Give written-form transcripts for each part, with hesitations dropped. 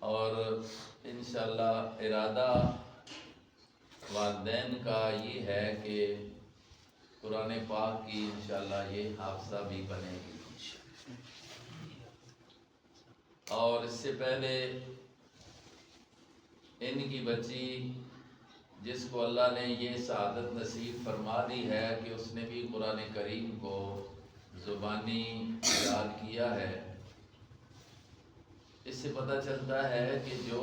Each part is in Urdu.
اور انشاءاللہ ارادہ والدین کا یہ ہے کہ قرآن پاک کی انشاءاللہ یہ حافظہ بھی بنے گی. اور اس سے پہلے ان کی بچی جس کو اللہ نے یہ سعادت نصیب فرما دی ہے کہ اس نے بھی قرآن کریم کو زبانی یاد کیا ہے، اس سے پتہ چلتا ہے کہ جو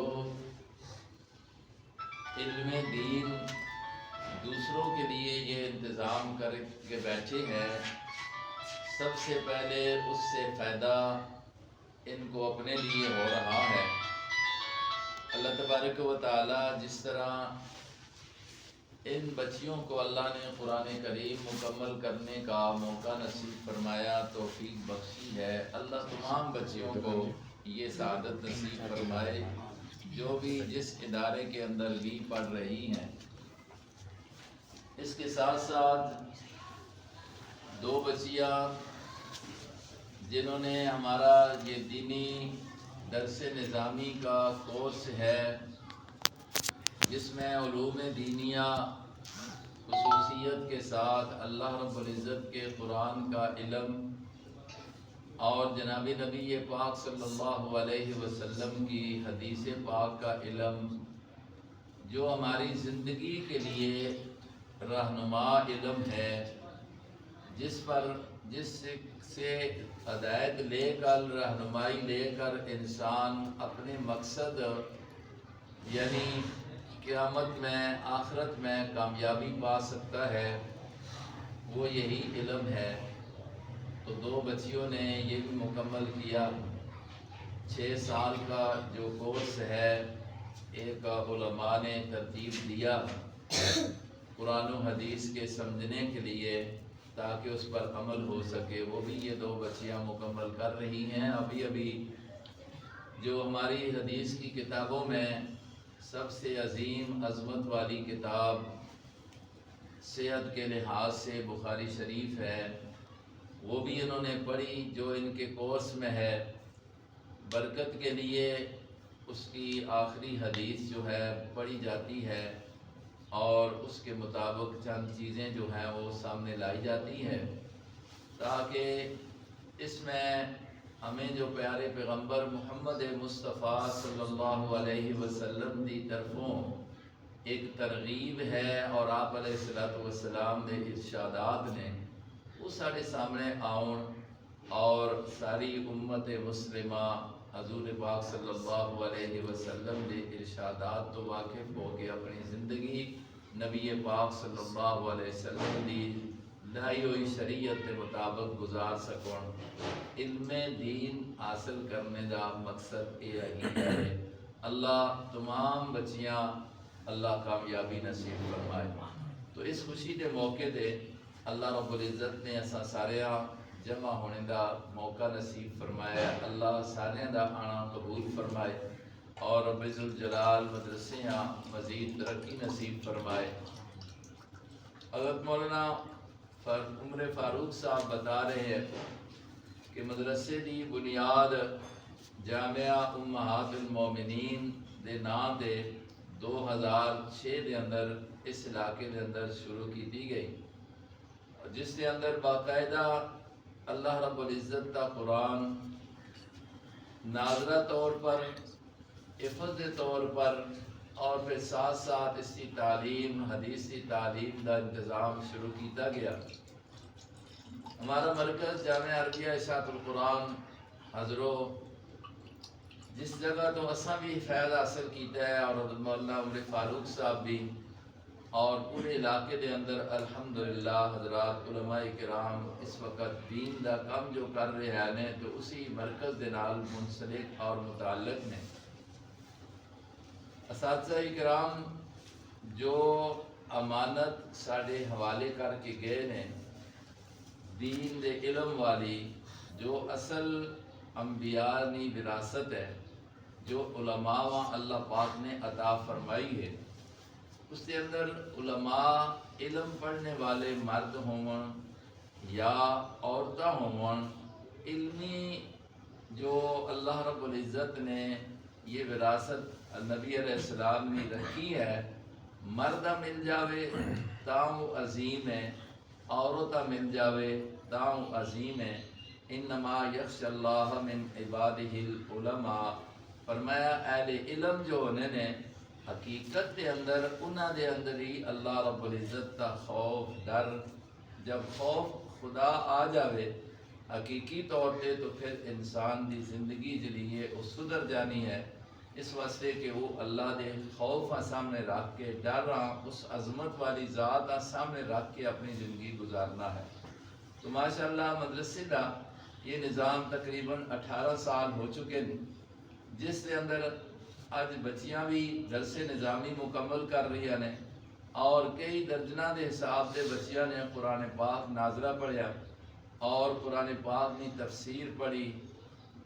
علم دین دوسروں کے لیے یہ انتظام کر کے بیٹھے ہیں، سب سے پہلے اس سے فائدہ ان کو اپنے لیے ہو رہا ہے. اللہ تبارک و تعالی جس طرح ان بچیوں کو اللہ نے قرآن کریم مکمل کرنے کا موقع نصیب فرمایا، توفیق بخشی ہے، اللہ تمام بچیوں کو یہ سعادت نصیب فرمائے جو بھی جس ادارے کے اندر بھی پڑھ رہی ہیں. اس کے ساتھ ساتھ دو بچیاں جنہوں نے ہمارا یہ دینی درس نظامی کا کورس ہے جس میں علوم دینیہ خصوصیت کے ساتھ اللہ رب العزت کے قرآن کا علم اور جناب نبی پاک صلی اللہ علیہ وسلم کی حدیث پاک کا علم جو ہماری زندگی کے لیے رہنما علم ہے، جس سے ہدایت لے کر رہنمائی لے کر انسان اپنے مقصد یعنی قیامت میں آخرت میں کامیابی پا سکتا ہے، وہ یہی علم ہے. تو دو بچیوں نے یہ بھی مکمل کیا. 6 سال کا جو کورس ہے ایک علماء نے ترتیب دیا قرآن و حدیث کے سمجھنے کے لیے تاکہ اس پر عمل ہو سکے، وہ بھی یہ دو بچیاں مکمل کر رہی ہیں. ابھی جو ہماری حدیث کی کتابوں میں سب سے عظیم عظمت والی کتاب صحت کے لحاظ سے بخاری شریف ہے، وہ بھی انہوں نے پڑھی جو ان کے کورس میں ہے. برکت کے لیے اس کی آخری حدیث جو ہے پڑھی جاتی ہے اور اس کے مطابق چند چیزیں جو ہیں وہ سامنے لائی جاتی ہے تاکہ اس میں ہمیں جو پیارے پیغمبر محمد مصطفیٰ صلی اللہ علیہ وسلم دی طرفوں ایک ترغیب ہے اور آپ علیہ السلام دے ارشادات نے وہ سارے سامنے آؤن اور ساری امت مسلمہ حضور پاک صلی اللہ علیہ وسلم دے ارشادات تو واقف ہو کے اپنی زندگی نبی پاک صلی اللہ علیہ وسلم دی لائی ہوئی شریعت کے مطابق گزار سکون. علم دین حاصل کرنے کا مقصد یہ ہے. اللہ تمام بچیاں اللہ کامیابی نصیب فرمائے. تو اس خوشی کے موقع دے اللہ رب العزت نے ایسا سارے جمع ہونے کا موقع نصیب فرمایا. اللہ سارے دا آنا قبول فرمائے اور رب ذوالجلال مدرسے مزید ترقی نصیب فرمائے. حضرت مولانا عمر فاروق صاحب بتا رہے ہیں کہ مدرسے دی بنیاد جامعہ امہات المومنین دے نام دے 2006 دے اندر اس علاقے دے اندر شروع کی دی گئی، جس کے اندر باقاعدہ اللہ رب العزت کا قرآن ناظرہ طور پر حفظ کے طور پر اور پھر ساتھ ساتھ اس کی تعلیم حدیثی تعلیم کا انتظام شروع کیتا گیا. ہمارا مرکز جامعہ عربیہ اشاعت القرآن حضرو جس جگہ تو اساں بھی فیض حاصل کیتا ہے اور حضرت مولانا عمر فاروق صاحب بھی اور پورے علاقے دے اندر الحمدللہ حضرات علماء کرام اس وقت دین دا کام جو کر رہے ہیں تو اسی مرکز دے نال منسلک اور متعلق نے. اساتذہ کرام جو امانت ساڑھے حوالے کر کے گئے نے دین دے علم والی جو اصل انبیاء نی وراثت ہے جو علماء و اللہ پاک نے عطا فرمائی ہے، اس کے اندر علماء علم پڑھنے والے مرد ہوں یا عورتیں ہوں، علمی جو اللہ رب العزت نے یہ وراثت نبی علیہ السلام نے رکھی ہے، مردہ مل جاوے تاں عظیم ہے، عورتہ مل جاوے تاں عظیم ہے۔ انما یخشی اللہ من عبادہ العلماء، فرمایا اہل علم جو ہونے نے حقیقت دے اندر انہاں دے اندر ہی اللہ رب العزت کا خوف ڈر، جب خوف خدا آ جاوے حقیقی طور پہ تو پھر انسان دی زندگی جڑی ہے وہ سدھر جانی ہے، اس واسطے کہ وہ اللہ دے خوف سامنے رکھ کے ڈر اس عظمت والی ذات سامنے رکھ کے اپنی زندگی گزارنا ہے۔ تو ماشاءاللہ مدرسے کا یہ نظام تقریباً 18 سال ہو چکے ہیں، جس کے اندر آج بچیاں بھی درس نظامی مکمل کر رہی ہیں اور کئی درجنہ دے حساب دے بچیاں نے قرآن پاک ناظرہ پڑھیا اور قرآن پاک نے تفسیر پڑھی۔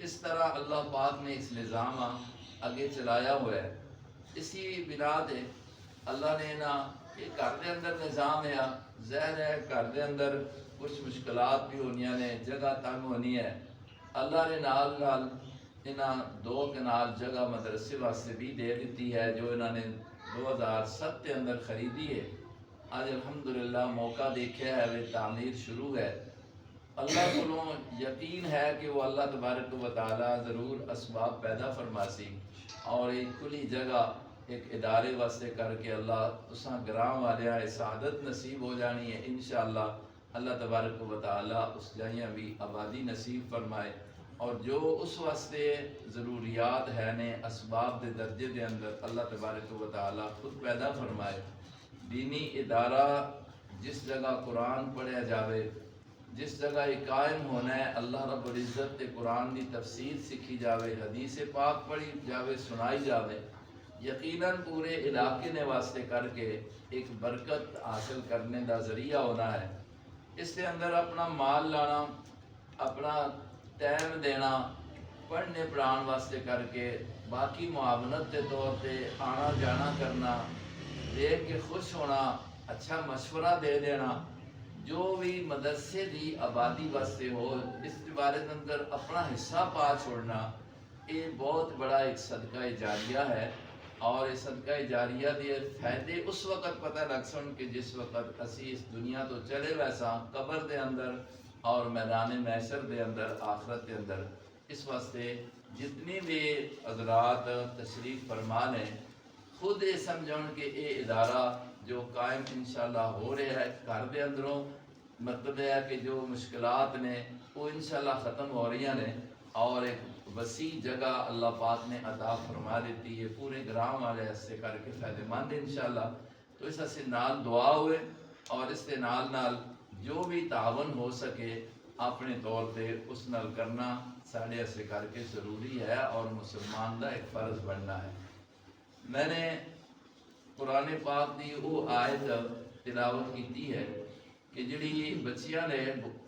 اس طرح اللہ پاک نے اس نظام آگے چلایا ہوا ہے۔ اسی بنا دے اللہ نے نا یہ گھر دے اندر نظام ہے، ظاہر ہے گھر دے اندر کچھ مشکلات بھی ہونی نے، جگہ تنگ ہونی ہے، اللہ نے نال نال انہاں 2 کنال جگہ مدرسے واسطے بھی دے دیتی ہے جو انہوں نے 2007 کے اندر خریدی ہے۔ آج الحمدللہ موقع دیکھا ہے وہ تعمیر شروع ہے۔ اللہ کو یقین ہے کہ وہ اللہ تبارک و تعالی ضرور اسباب پیدا فرماسی اور ایک کھلی جگہ ایک ادارے واسطے کر کے اللہ اساں گراں والے سعادت نصیب ہو جانی ہے انشاءاللہ۔ اللہ تبارک و تعالی اس جائیاں بھی آبادی نصیب فرمائے اور جو اس واسطے ضروریات ہے نے اسباب دے درجے دے اندر اللہ تبارک و تعالی خود پیدا فرمائے۔ دینی ادارہ جس جگہ قرآن پڑھیا جاوے، جس جگہ یہ قائم ہونا ہے، اللہ رب العزت تے قرآن دی تفسیر سیکھی جاوے، حدیث پاک پڑھی جاوے، سنائی جاوے، یقیناً پورے علاقے نے واسطے کر کے ایک برکت حاصل کرنے دا ذریعہ ہونا ہے۔ اس کے اندر اپنا مال لانا، اپنا ٹائم دینا، پڑھنے پڑھان واسطے کر کے، باقی معاونت کے طور پہ آنا جانا کرنا، دیکھ کے خوش ہونا، اچھا مشورہ دے دینا، جو بھی مدرسے دی آبادی واسطے ہو اس بارے اندر اپنا حصہ پا چھوڑنا، یہ بہت بڑا ایک صدقہ جاریہ ہے۔ اور اس صدقہ جاریہ دے فائدے اس وقت پتہ لگ سن کہ جس وقت اسی اس دنیا تو چلے ویسا قبر دے اندر اور میدان محشر دے اندر آخرت دے اندر۔ اس واسطے جتنی بھی حضرات تشریف فرما نے خود یہ سمجھن کہ یہ ادارہ جو قائم انشاءاللہ ہو رہا ہے گھر دے اندروں، مطلب ہے کہ جو مشکلات نے وہ انشاءاللہ ختم ہو رہی ہیں اور ایک وسیع جگہ اللہ پاک نے عطا فرما دیتی ہے پورے گرام والے حصے کر کے فائدہ مند انشاءاللہ۔ تو اس سے نال دعا ہوئے اور اس کے نال نال جو بھی تعاون ہو سکے اپنے طور پہ اس نال کرنا ساڑھے حصے کر کے ضروری ہے اور مسلمان کا ایک فرض بننا ہے۔ میں نے قرآن پاک دی وہ آیت تلاوت کی ہے کہ جڑی بچیاں نے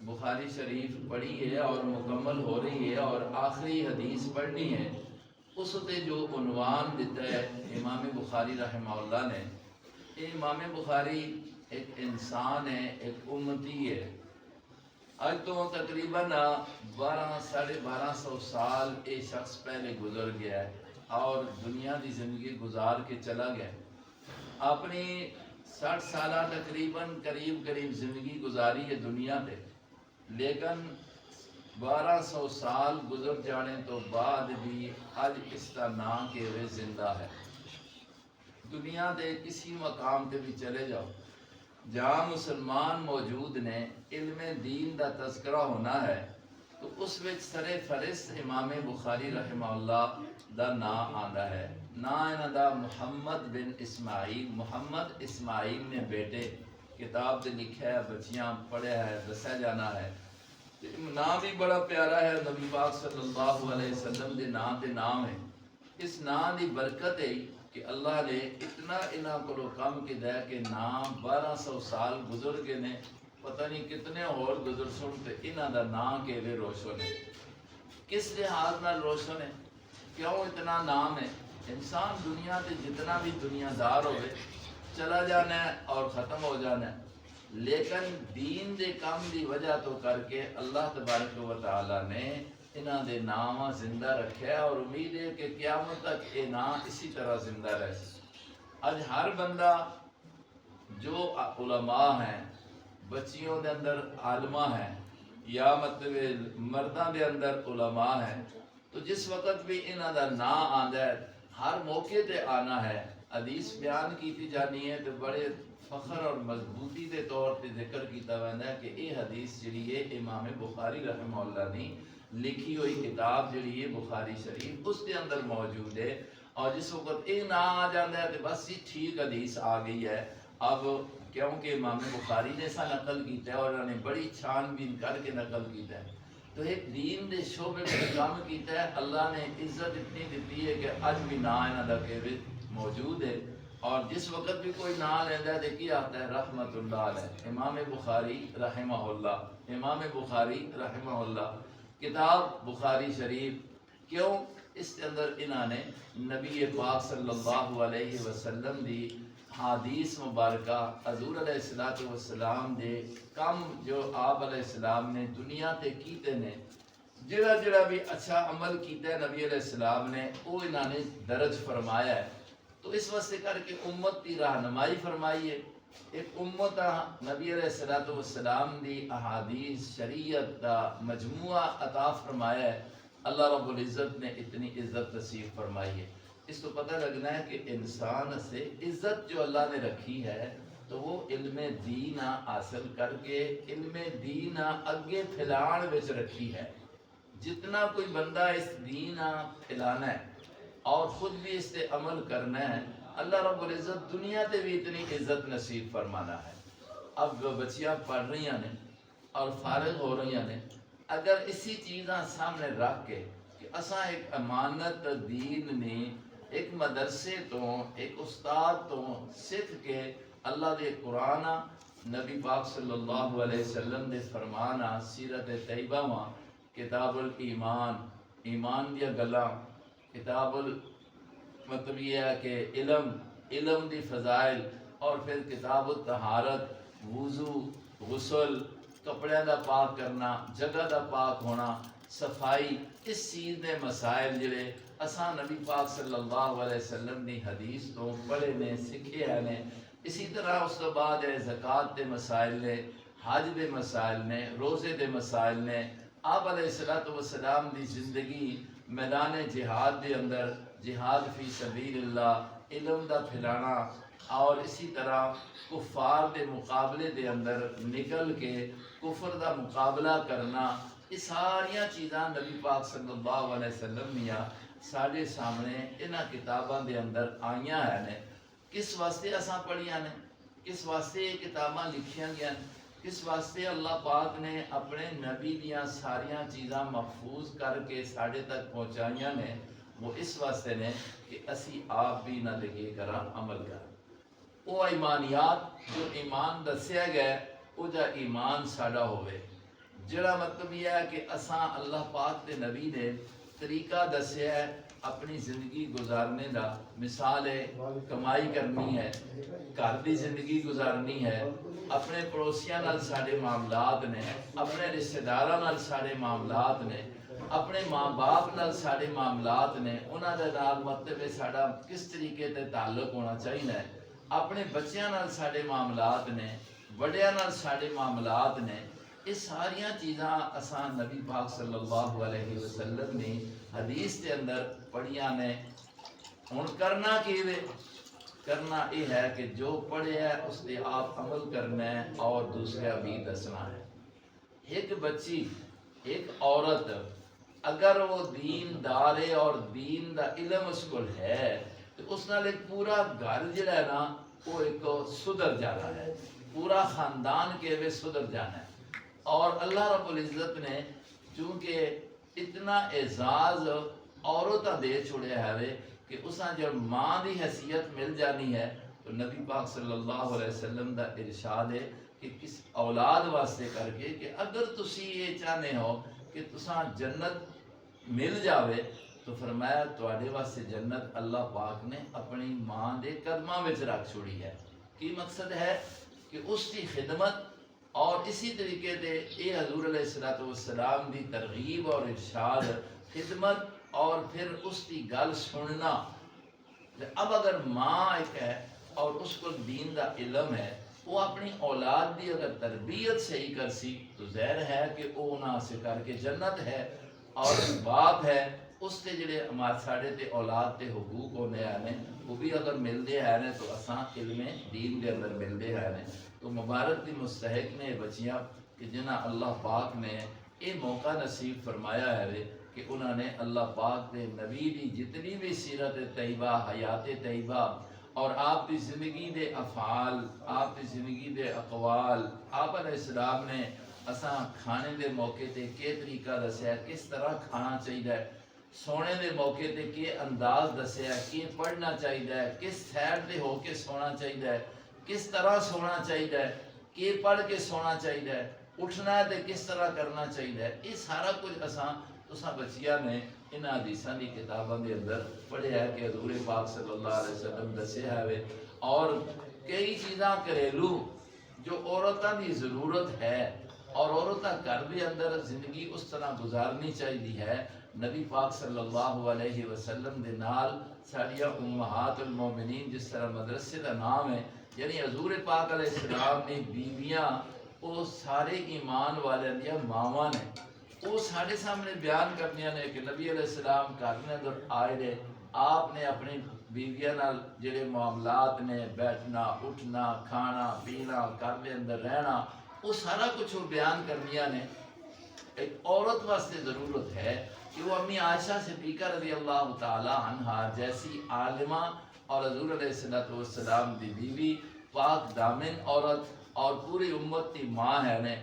بخاری شریف پڑھی ہے اور مکمل ہو رہی ہے اور آخری حدیث پڑھنی ہے، اس تے جو عنوان دیتا ہے امام بخاری رحمہ اللہ نے، یہ امام بخاری ایک انسان ہے، ایک امتی ہے۔ آج تو تقریباً 1200 سال یہ شخص پہلے گزر گیا ہے اور دنیا کی زندگی گزار کے چلا گیا، اپنی 60 سالہ تقریباً قریب زندگی گزاری ہے دنیا تے، لیکن 1200 سال گزر جانے تو بعد بھی آج اس کا نام کہ وہ زندہ ہے۔ دنیا دے کسی مقام تے بھی چلے جاؤ جہاں مسلمان موجود نے، علم دین دا تذکرہ ہونا ہے تو اس وچ سر فہرست امام بخاری رحمہ اللہ دا نام آندا ہے۔ نام انہاں دا محمد بن اسماعیل، محمد اسماعیل نے بیٹے کتاب تے لکھا ہے، بچیاں پڑھیا ہے، دسیا جانا ہے۔ نام بھی بڑا پیارا ہے، نبی پاک صلی اللہ علیہ وسلم دے نام تے نام ہے۔ اس نام دی برکت ہے کہ اللہ نے اتنا انہاں کو کم کیتا ہے کہ نام 1200 سال گزر گئے نے، پتہ نہیں کتنے اور گزر سن تے انہاں دا نام کہ وہ روشن ہے۔ کس لحاظ نال روشن ہے؟ کیوں اتنا نام ہے؟ انسان دنیا تے جتنا بھی دنیا دار ہوئے چلا جانا ہے اور ختم ہو جانا ہے، لیکن دین دے کام دی وجہ تو کر کے اللہ تبارک و تعالی نے انہاں دے نام زندہ رکھا ہے، اور امید ہے کہ قیامت تک یہ نام اسی طرح زندہ رہ سکے۔ اج ہر بندہ جو علماء ہیں، بچیوں دے اندر عالمہ ہیں، یا مطلب مرداں دے اندر علماء ہیں، تو جس وقت بھی انہاں دا نام آندا ہے، ہر موقع تے آنا ہے، حدیث بیان کیتی جانی ہے تو بڑے فخر اور مضبوطی دے طور تے ذکر کیتا ویندا ہے کہ یہ حدیث جڑی ہے امام بخاری رحمہ اللہ نے لکھی ہوئی کتاب جڑی ہے بخاری شریف اس کے اندر موجود ہے، اور جس وقت یہ نہ آ جاتا ہے تو بس یہ ٹھیک حدیث آ گئی ہے۔ اب کیونکہ امام بخاری نے ایسا نقل کیتا ہے اور انہوں نے بڑی چھان بین کر کے نقل کیتا ہے، تو ایک دین دے شعبے میں کام کیتا ہے، اللہ نے عزت اتنی دیتی ہے کہ اج بھی نا انہاں دا کہ موجود ہے، اور جس وقت بھی کوئی نام لینا ہے دیکھیے آتا ہے رحمت اللہ علیہ امام بخاری رحمہ اللہ، امام بخاری رحمہ اللہ، کتاب بخاری شریف۔ کیوں؟ اس کے اندر انہوں نے نبی پاک صلی اللہ علیہ وسلم دی حدیث مبارکہ حضور علیہ السلام دے کم جو آپ علیہ السلام نے دنیا تے کیتے نے، جڑا بھی اچھا عمل کیتا ہے نبی علیہ السلام نے وہ انہوں نے درج فرمایا ہے، تو اس واسطے کر کے امت کی رہنمائی فرمائی ہے۔ ایک امت نبی علیہ السلام دی احادیث شریعت دا مجموعہ عطا فرمایا ہے، اللہ رب العزت نے اتنی عزت نصیب فرمائی ہے۔ اس کو پتہ لگنا ہے کہ انسان سے عزت جو اللہ نے رکھی ہے تو وہ علم دین حاصل کر کے علم دین اگے پھیلان وچ رکھی ہے۔ جتنا کوئی بندہ اس دین پھیلانا ہے اور خود بھی اس سے عمل کرنا ہے، اللہ رب العزت دنیا تے بھی اتنی عزت نصیب فرمانا ہے۔ اب بچیاں پڑھ رہی ہیں اور فارغ ہو رہی ہیں، اگر اسی چیزاں سامنے رکھ کے کہ اساں ایک امانت دین نے ایک مدرسے تو ایک استاد تو سکھ کے اللہ دے قرآن نبی پاک صلی اللہ علیہ وسلم دے فرمانا سیرت طیبہ ماں کتاب الایمان ایمان دیا گلاں کتاب مطلب یہ ہے کہ علم دی فضائل، اور پھر کتاب الطہارت وضو غسل کپڑے دا پاک کرنا جگہ دا پاک ہونا صفائی، اس چیز دے مسائل جڑے اساں نبی پاک صلی اللہ علیہ وسلم دی حدیث تو پڑھے نے سکھے ہیں۔ اسی طرح اس کے بعد زکوٰۃ دے مسائل نے، حج دے مسائل نے، روزے دے مسائل نے، آپ علیہ السلام دی زندگی میدان جہاد دے اندر جہاد فی سبیل اللہ علم دا پھیلانا، اور اسی طرح کفار دے مقابلے دے اندر نکل کے کفر دا مقابلہ کرنا، یہ ساریاں چیزاں نبی پاک صلی اللہ علیہ وسلم نے سارے سامنے انہاں کتاباں دے اندر آئیاں ہیں۔ کس واسطے اساں پڑھیاں نے، کس واسطے یہ کتاباں لکھیاں گیا، کس واسطے اللہ پاک نے اپنے نبی دیاں ساریاں چیزاں محفوظ کر کے ساڑھے تک پہنچائیاں نے، وہ اس واسطے نے کہ اسی آپ بھی نہ لگے کرا عمل کر وہ ایمانیات جو ایمان دسیا گیا وہ جا ایمان ساڑا ہوئے، جڑا مطلب یہ ہے کہ اساں اللہ پاک دے نبی نے طریقہ دسیا ہے اپنی زندگی گزارنے دا، مثال ہے کمائی کرنی ہے، گھر دی زندگی گزارنی ہے، اپنے پڑوسیاں نال ساڑے معاملات نے، اپنے رشتہ داراں نال ساڑے معاملات نے، اپنے ماں باپ نال ساڑے معاملات نے، انہاں دے نال مطلب ساڑا کس طریقے تے تعلق ہونا چاہیے، اپنے بچیاں نال ساڑے معاملات نے، بڑیاں نال ساڑے معاملات نے، یہ ساریاں چیزاں اساں نبی پاک صلی اللہ علیہ وسلم نے حدیث کے اندر پڑھیاں نے۔ ہن کرنا کیویں؟ کرنا یہ ہے کہ جو پڑھے ہے اس پہ آپ عمل کرنا ہے اور دوسرا بھی دسنا ہے۔ ایک بچی ایک عورت اگر وہ دین دار ہے اور دین دا علم اس کو ہے تو اس نال ایک پورا گھر جڑا ہے نا وہ ایک سدھر جانا ہے، پورا خاندان کے وہ سدھر جانا ہے۔ اور اللہ رب العزت نے چونکہ اتنا اعزاز عورتاں دے چھوڑے ہے کہ اساں جب ماں دی حیثیت مل جانی ہے تو نبی پاک صلی اللہ علیہ وسلم دا ارشاد ہے کہ کس اولاد واسطے کر کے کہ اگر تسی یہ چاہنے ہو کہ تساں جنت مل جاوے تو فرمایا تواڈے واسطے جنت اللہ پاک نے اپنی ماں دے قدماں وچ رکھ چھوڑی ہے۔ کی مقصد ہے کہ اس کی خدمت اور اسی طریقے دے اے حضور علیہ الصلوۃ والسلام دی ترغیب اور ارشاد خدمت اور پھر اس کی گل سننا. اب اگر ماں ایک ہے اور اس کو دین دا علم ہے، وہ اپنی اولاد دی اگر تربیت صحیح کر سی تو ظاہر ہے کہ وہ انہاں سے کر کے جنت ہے. اور باپ ہے اس تے جڑے ہمارے ساڑے تے اولاد تے حقوق ہونے آنے وہ بھی اگر ملتے ہیں تو اساں علم دین دے اندر ملتے ہیں. تو مبارک دی مستحق نے بچیاں کہ جنہاں اللہ پاک نے یہ موقع نصیب فرمایا ہے کہ انہوں نے اللہ پاک دے نبی دی جتنی بھی سیرت طیبہ، حیات طیبہ اور آپ کی زندگی دے افعال، آپ کی زندگی دے اقوال، آپ علیہ السلام نے اساں کھانے دے موقع تے کے طریقہ دسیا، کس طرح کھانا چاہیے، سونے دے موقع تے کے انداز دسیا، کی پڑھنا چاہیے، کس سائڈ تے ہو کے سونا چاہیے، کس طرح سونا چاہیے، کی پڑھ کے سونا چاہیے، اٹھنا ہے تے کس طرح کرنا چاہیے. یہ سارا کچھ اساں تساں بچیاں نے ان حدیثاں دی کتاباں دے اندر پڑھیا ہے کہ حضور پاک صلی اللہ علیہ وسلم دسیا ہے. اور کئی چیزاں گھریلو جو عورتاں دی ضرورت ہے اور عورتاں گھر دے اندر زندگی اس طرح گزارنی چاہیے ہے، نبی پاک صلی اللہ علیہ وسلم دے نال ساڑیاں امہات المومنین جس طرح مدرسے کا نام ہے، یعنی حضور پاک علیہ السلام نے بیویاں وہ سارے ایمان والے دیا ماواں نے، وہ سارے سامنے بیان کرنیاں نے کہ نبی علیہ السلام گھر میں اندر آئے رہے، آپ نے اپنی بیویاں نال جڑے معاملات نے، بیٹھنا اٹھنا کھانا پینا گھر کے اندر رہنا، وہ سارا کچھ وہ بیان کرنیاں نے. ایک عورت واسطے ضرورت ہے کہ وہ امی عائشہ صدیقہ رضی اللہ تعالی عنہا جیسی عالمہ اور حضور علیہ السلام دی بیوی، پاک دامن عورت اور پوری امت کی ماں ہے نے،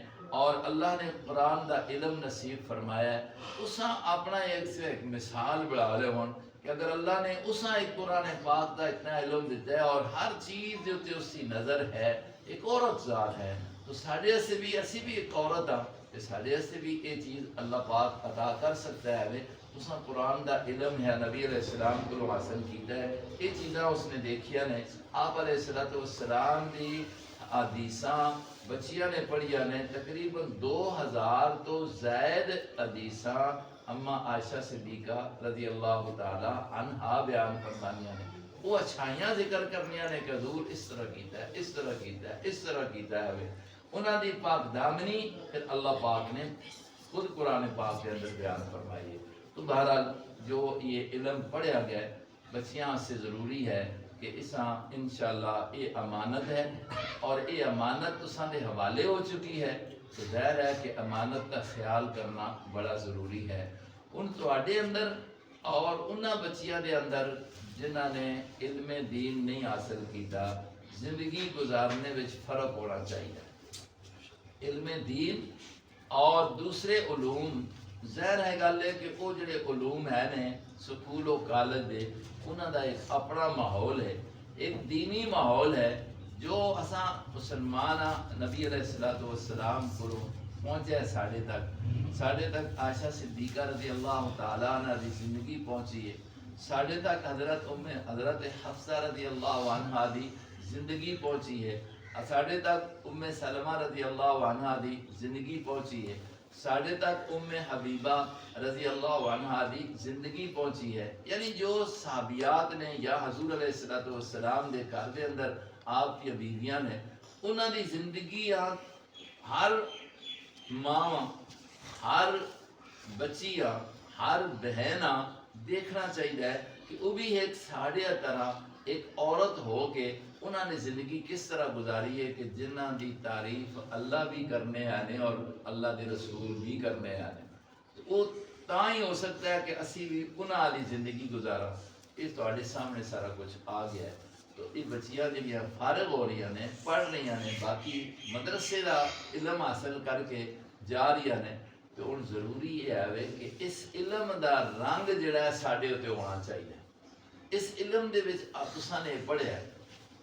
اور اللہ نے قرآن دا علم نصیب فرمایا ہے. اساں اپنا ایک مثال بڑھا لے ہون کہ اگر اللہ نے اساں ایک قرآن پاک دا اتنا علم دیتا ہے اور ہر چیز دے اوتے اس کی نظر ہے، ایک عورت ذات ہے، تو ساڑھے سے بھی اسی بھی ایک عورت ہاں کہ ساڑھے سے بھی یہ چیز اللہ پاک عطا کر سکتا ہے. اساں قرآن دا علم ہے نبی علیہ السلام کو حاصل کیتا ہے، یہ چیزاں اس نے دیکھیا نے. آپ علیہ السلام دی حدیثاں بچیاں نے پڑھیا نے، تقریباً 2000 تو زائد حدیثاں اما عائشہ صدیقہ رضی اللہ تعالی عنہا بیان فرمانیاں نے. وہ اچھائیاں ذکر کرنیاں نے کہ حضور اس طرح کیتا ہے، اس طرح کیتا ہے، اس طرح کیتا ہے. انہاں دی پاک دامنی پھر اللہ پاک نے خود قرآن پاک کے اندر بیان فرمائی ہے. تو بہرحال جو یہ علم پڑھیا گیا ہے بچیاں سے ضروری ہے کہ اساں انشاءاللہ یہ امانت ہے، اور یہ امانت تساں دے حوالے ہو چکی ہے، تو ظاہر ہے کہ امانت کا خیال کرنا بڑا ضروری ہے. ان تواڈے اندر اور انہاں بچیاں دے اندر جنہاں نے علم دین نہیں حاصل کیتا، زندگی گزارنے وچ فرق ہونا چاہیے. علم دین اور دوسرے علوم، ظاہر ہے گل ہے کہ وہ جڑے علوم ہے نے سکول و کالج دے انہاں دا ایک اپنا ماحول ہے، ایک دینی ماحول ہے جو اساں مسلمان نبی علیہ السلام کو پہنچے ہے ساڑھے تک عائشہ صدیقہ رضی اللہ تعالیٰ عنہ دی زندگی پہنچی ہے، ساڑھے تک حضرت حفصہ رضی اللہ عنہ دی زندگی پہنچی ہے، ساڑھے تک سلمہ رضی اللہ عنہ دی زندگی پہنچی ہے، ساڑھے تک حبیبہ رضی اللہ عنہ دی زندگی پہنچی ہے. یعنی جو صحابیات نے یا حضور علیہ السلام دے گھر دے اندر آپ کی بیویاں نے، انہاں دی زندگی ہر ماں، ہر بچیاں، ہر بہناں دیکھنا چاہیے کہ وہ بھی ایک ساڑھے طرح ایک عورت ہو کے انہوں نے زندگی کس طرح گزاری ہے کہ جنہاں دی تعریف اللہ بھی کرنے آنے اور اللہ دے رسول بھی کرنے آنے. وہ تاں ہی ہو سکتا ہے کہ اسی بھی انہاں دی زندگی گزارا. یہ تواڈے سامنے سارا کچھ آ گیا ہے. تو یہ بچیاں جڑیاں فارغ ہو رہی نے، پڑھ رہی نے، باقی مدرسے دا علم حاصل کر کے جا رہی نے، تو ہن ضروری یہ ہے کہ اس علم دا رنگ جڑا ہے ساڈے تے ہونا چاہیے. اس علم دے وچ تساں نے پڑھیا ہے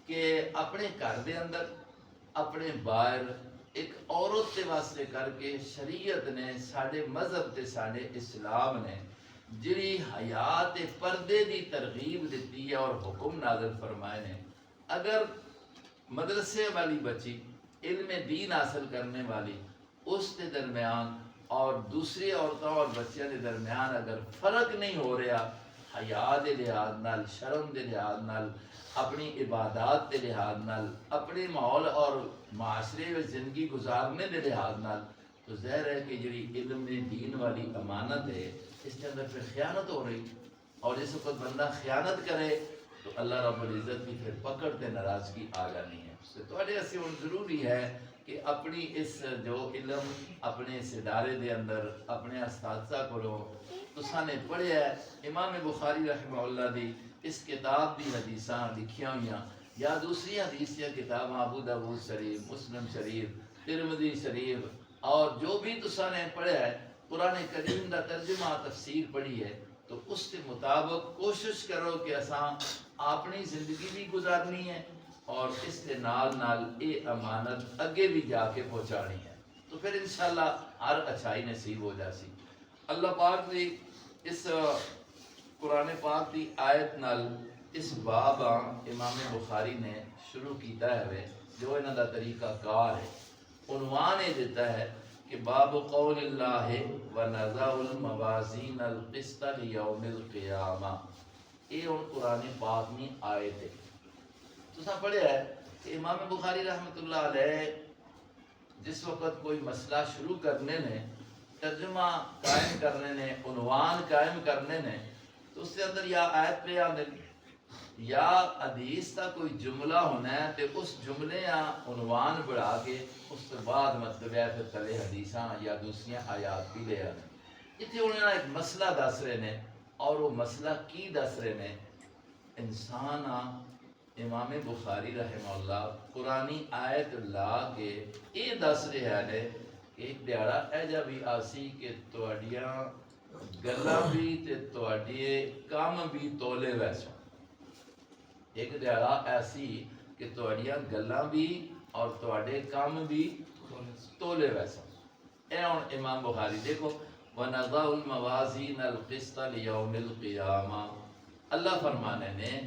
کہ اپنے گھر دے اندر اپنے باہر ایک عورت کے واسطے کر کے شریعت نے ساڈے مذہب تے ساڈے اسلام نے جڑی حیات پردے دی ترغیب دیتی ہے اور حکم نازل فرمائے نے. اگر مدرسے والی بچی علم دین حاصل کرنے والی اس کے درمیان اور دوسری عورتوں اور بچیاں کے درمیان اگر فرق نہیں ہو رہا حیا دے لحاظ نال، شرم دے لحاظ نال، اپنی عبادات دے لحاظ نال، اپنے ماحول اور معاشرے میں زندگی گزارنے دے لحاظ نال، تو ظاہر ہے کہ جڑی علم دین والی امانت ہے اس کے اندر پھر خیانت ہو رہی، اور جس وقت بندہ خیانت کرے تو اللہ رب العزت کی پھر پکڑ تے ناراضگی آ جانی ہے۔ تو تواڈے اسے ہن ضروری ہے کہ اپنی اس جو علم اپنے اس ادارے دے اندر اپنے اساتذہ کولوں تساں نے پڑھیا ہے، امام بخاری رحمہ اللہ دی اس کتاب دی حدیثاں لکھیاں ہوئیاں یا دوسری حدیث یا کتاباں ابو داؤد شریف، مسلم شریف، ترمذی شریف اور جو بھی تساں نے پڑھیا ہے، قرآن کریم دا ترجمہ تفسیر پڑھی ہے، تو اس کے مطابق کوشش کرو کہ اساں اپنی زندگی بھی گزارنی ہے اور اس کے نال نال یہ امانت اگے بھی جا کے پہنچانی ہے، تو پھر انشاءاللہ ہر اچھائی نصیب ہو جاسی۔ اللہ پاک دی اس قرآن پاک دی آیت نال اس باب امام بخاری نے شروع کیتا ہے جو انہاں دا طریقہ کار ہے، عنوان یہ دیتا ہے کہ باب قول اللہ ونضع الموازین القسط لیوم القیامہ، یہ ان قرآن پاک میں آیت ہے۔ تو پڑھیا ہے کہ امام بخاری رحمۃ اللہ علیہ جس وقت کوئی مسئلہ شروع کرنے نے، ترجمہ قائم کرنے نے، عنوان قائم کرنے نے، تو اس کے اندر یا آیت پہ آنے یا حدیث کا کوئی جملہ ہونا ہے تو اس جملے یا عنوان بڑھا کے اس کے بعد مطلب ہے پھر تلے حدیثاں یا دوسری آیات بھی لے آنے۔ اتنے انہوں نے ایک مسئلہ دس رہے نے، اور وہ مسئلہ کی دس رہے نے؟ انسان امام بخاری رحمہ اللہ قرآنی آیت لا کے یہ دس رہے ہیں کہ ایک دیہڑا ایجا بھی آسی کہ تواڈیاں گلاں بھی تے تواڈے کام بھی تولے ویسوں، ایک دیہڑا ایسی کہ تواڈیاں گلاں بھی اور تواڈے کام بھی تولے ویسوں۔ اے ہن امام بخاری دیکھو وَنَضَعُ الْمَوَازِينَ الْقِسْطَ لِيَوْمِ الْقِيَامَةِ، اللہ فرمانے نے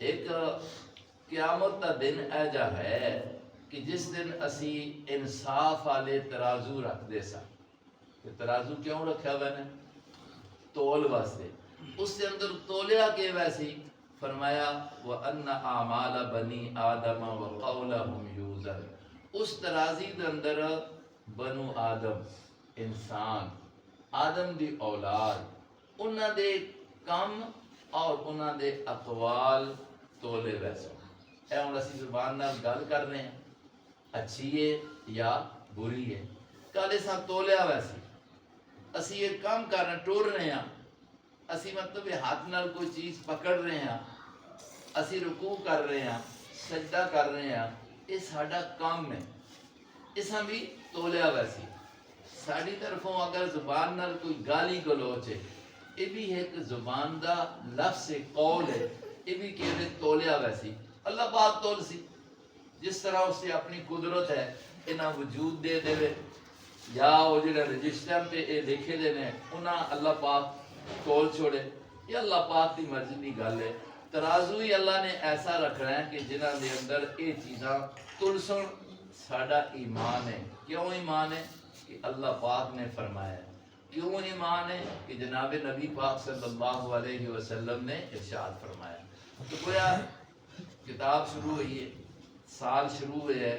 ایک قیامت کا دن ایجا ہے کہ جس دن اسی انصاف والے ترازو رکھ دے سا۔ ترازو کیوں رکھا ہوا نے؟ تول واسطے، اس کے اندر تولیا کے ویسی فرمایا وَأَنَّ أَعْمَالَ بَنِي آدَمَ وَقَوْلَهُمْ يُوزَنُ، اس ترازی دے اندر بنو آدم انسان آدم دی اولاد انہاں دے کم اور انہاں دے اقوال تولے ویسے۔ اے ہن اسی زبان نال گل کر رہے ہیں، اچھی ہے یا بری ہے، کل اساں تولیا ویسی، اسی یہ کام کر رہے ہیں، ٹور رہے ہیں، اسی مطلب ہاتھ نال کوئی چیز پکڑ رہے ہیں، اسی رکوع کر رہے ہیں، سجدہ کر رہے ہیں، یہ ساڈا کام ہے، اساں بھی تولیا ویسی۔ ساری طرفوں اگر زبان نال کوئی گالی گلوچ ہے، یہ بھی ایک زبان دا لفظ قول ہے، یہ بھی کہ تولیا ویسی۔ اللہ پاک تول سی، جس طرح اس سے اپنی قدرت ہے انہاں وجود دے دے یا وہ جڑے رجسٹر پہ یہ لکھے دے نے انہاں اللہ پاک تول چھوڑے، یہ اللہ پاک دی مرضی دی گل ہے۔ ترازو ہی اللہ نے ایسا رکھنا ہے کہ جنہاں دے اندر یہ چیزاں تلسن۔ ساڈا ایمان ہے، کیوں ایمان ہے؟ کہ اللہ پاک نے فرمایا ہے۔ کیوں ایمان ہے؟ کہ جناب نبی پاک صلی اللہ علیہ وسلم نے ارشاد فرمایا۔ تو گویا کتاب شروع ہوئی ہے، سال شروع ہوئے ہے،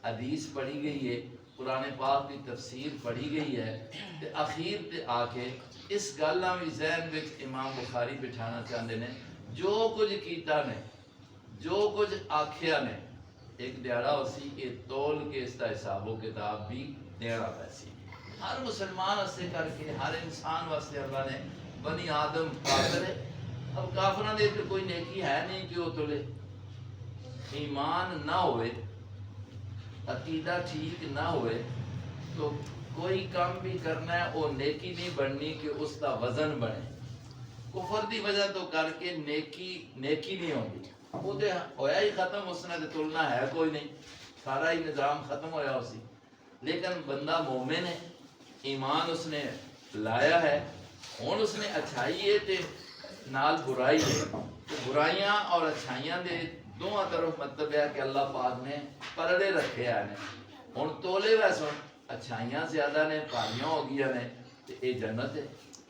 حدیث پڑھی گئی ہے، قرآن پاک کی تفسیر پڑھی گئی ہے، تے اخیر تے آ کے اس گلاں بھی ذہن وچ امام بخاری بٹھانا چاہتے ہیں، جو کچھ کیتا نے، جو کچھ آکھیا نے، ایک دیہڑا اسی یہ تول کے اس کا حساب و کتاب بھی دینا پیسی۔ ہر مسلمان واسطے کر کے ہر انسان واسطے اللہ نے بنی آدم کافر ہے، اب کافراں دے تے کوئی نیکی ہے نہیں کہ وہ تلے۔ ایمان نہ ہوئے، عقیدہ ٹھیک نہ ہوئے تو کوئی کام بھی کرنا ہے وہ نیکی نہیں بننی کہ اس کا وزن بنے۔ کفر دی وجہ تو کر کے نیکی نہیں ہوگی، وہ تو ہویا ہی ختم، اس نے تلنا ہے کوئی نہیں، سارا ہی نظام ختم ہویا اسی۔ لیکن بندہ مومن ہے، ایمان اس نے لایا ہے، ہوں اس نے اچھائی ہے تے نال برائی ہے، تو برائیاں اور اچھائیاں دے دونوں طرف مطلب ہے کہ اللہ پاک نے پردے رکھے ہیں، ہوں تولے ویسے اچھائیاں زیادہ نے پاریاں ہو گئی نے تو یہ جنت ہے،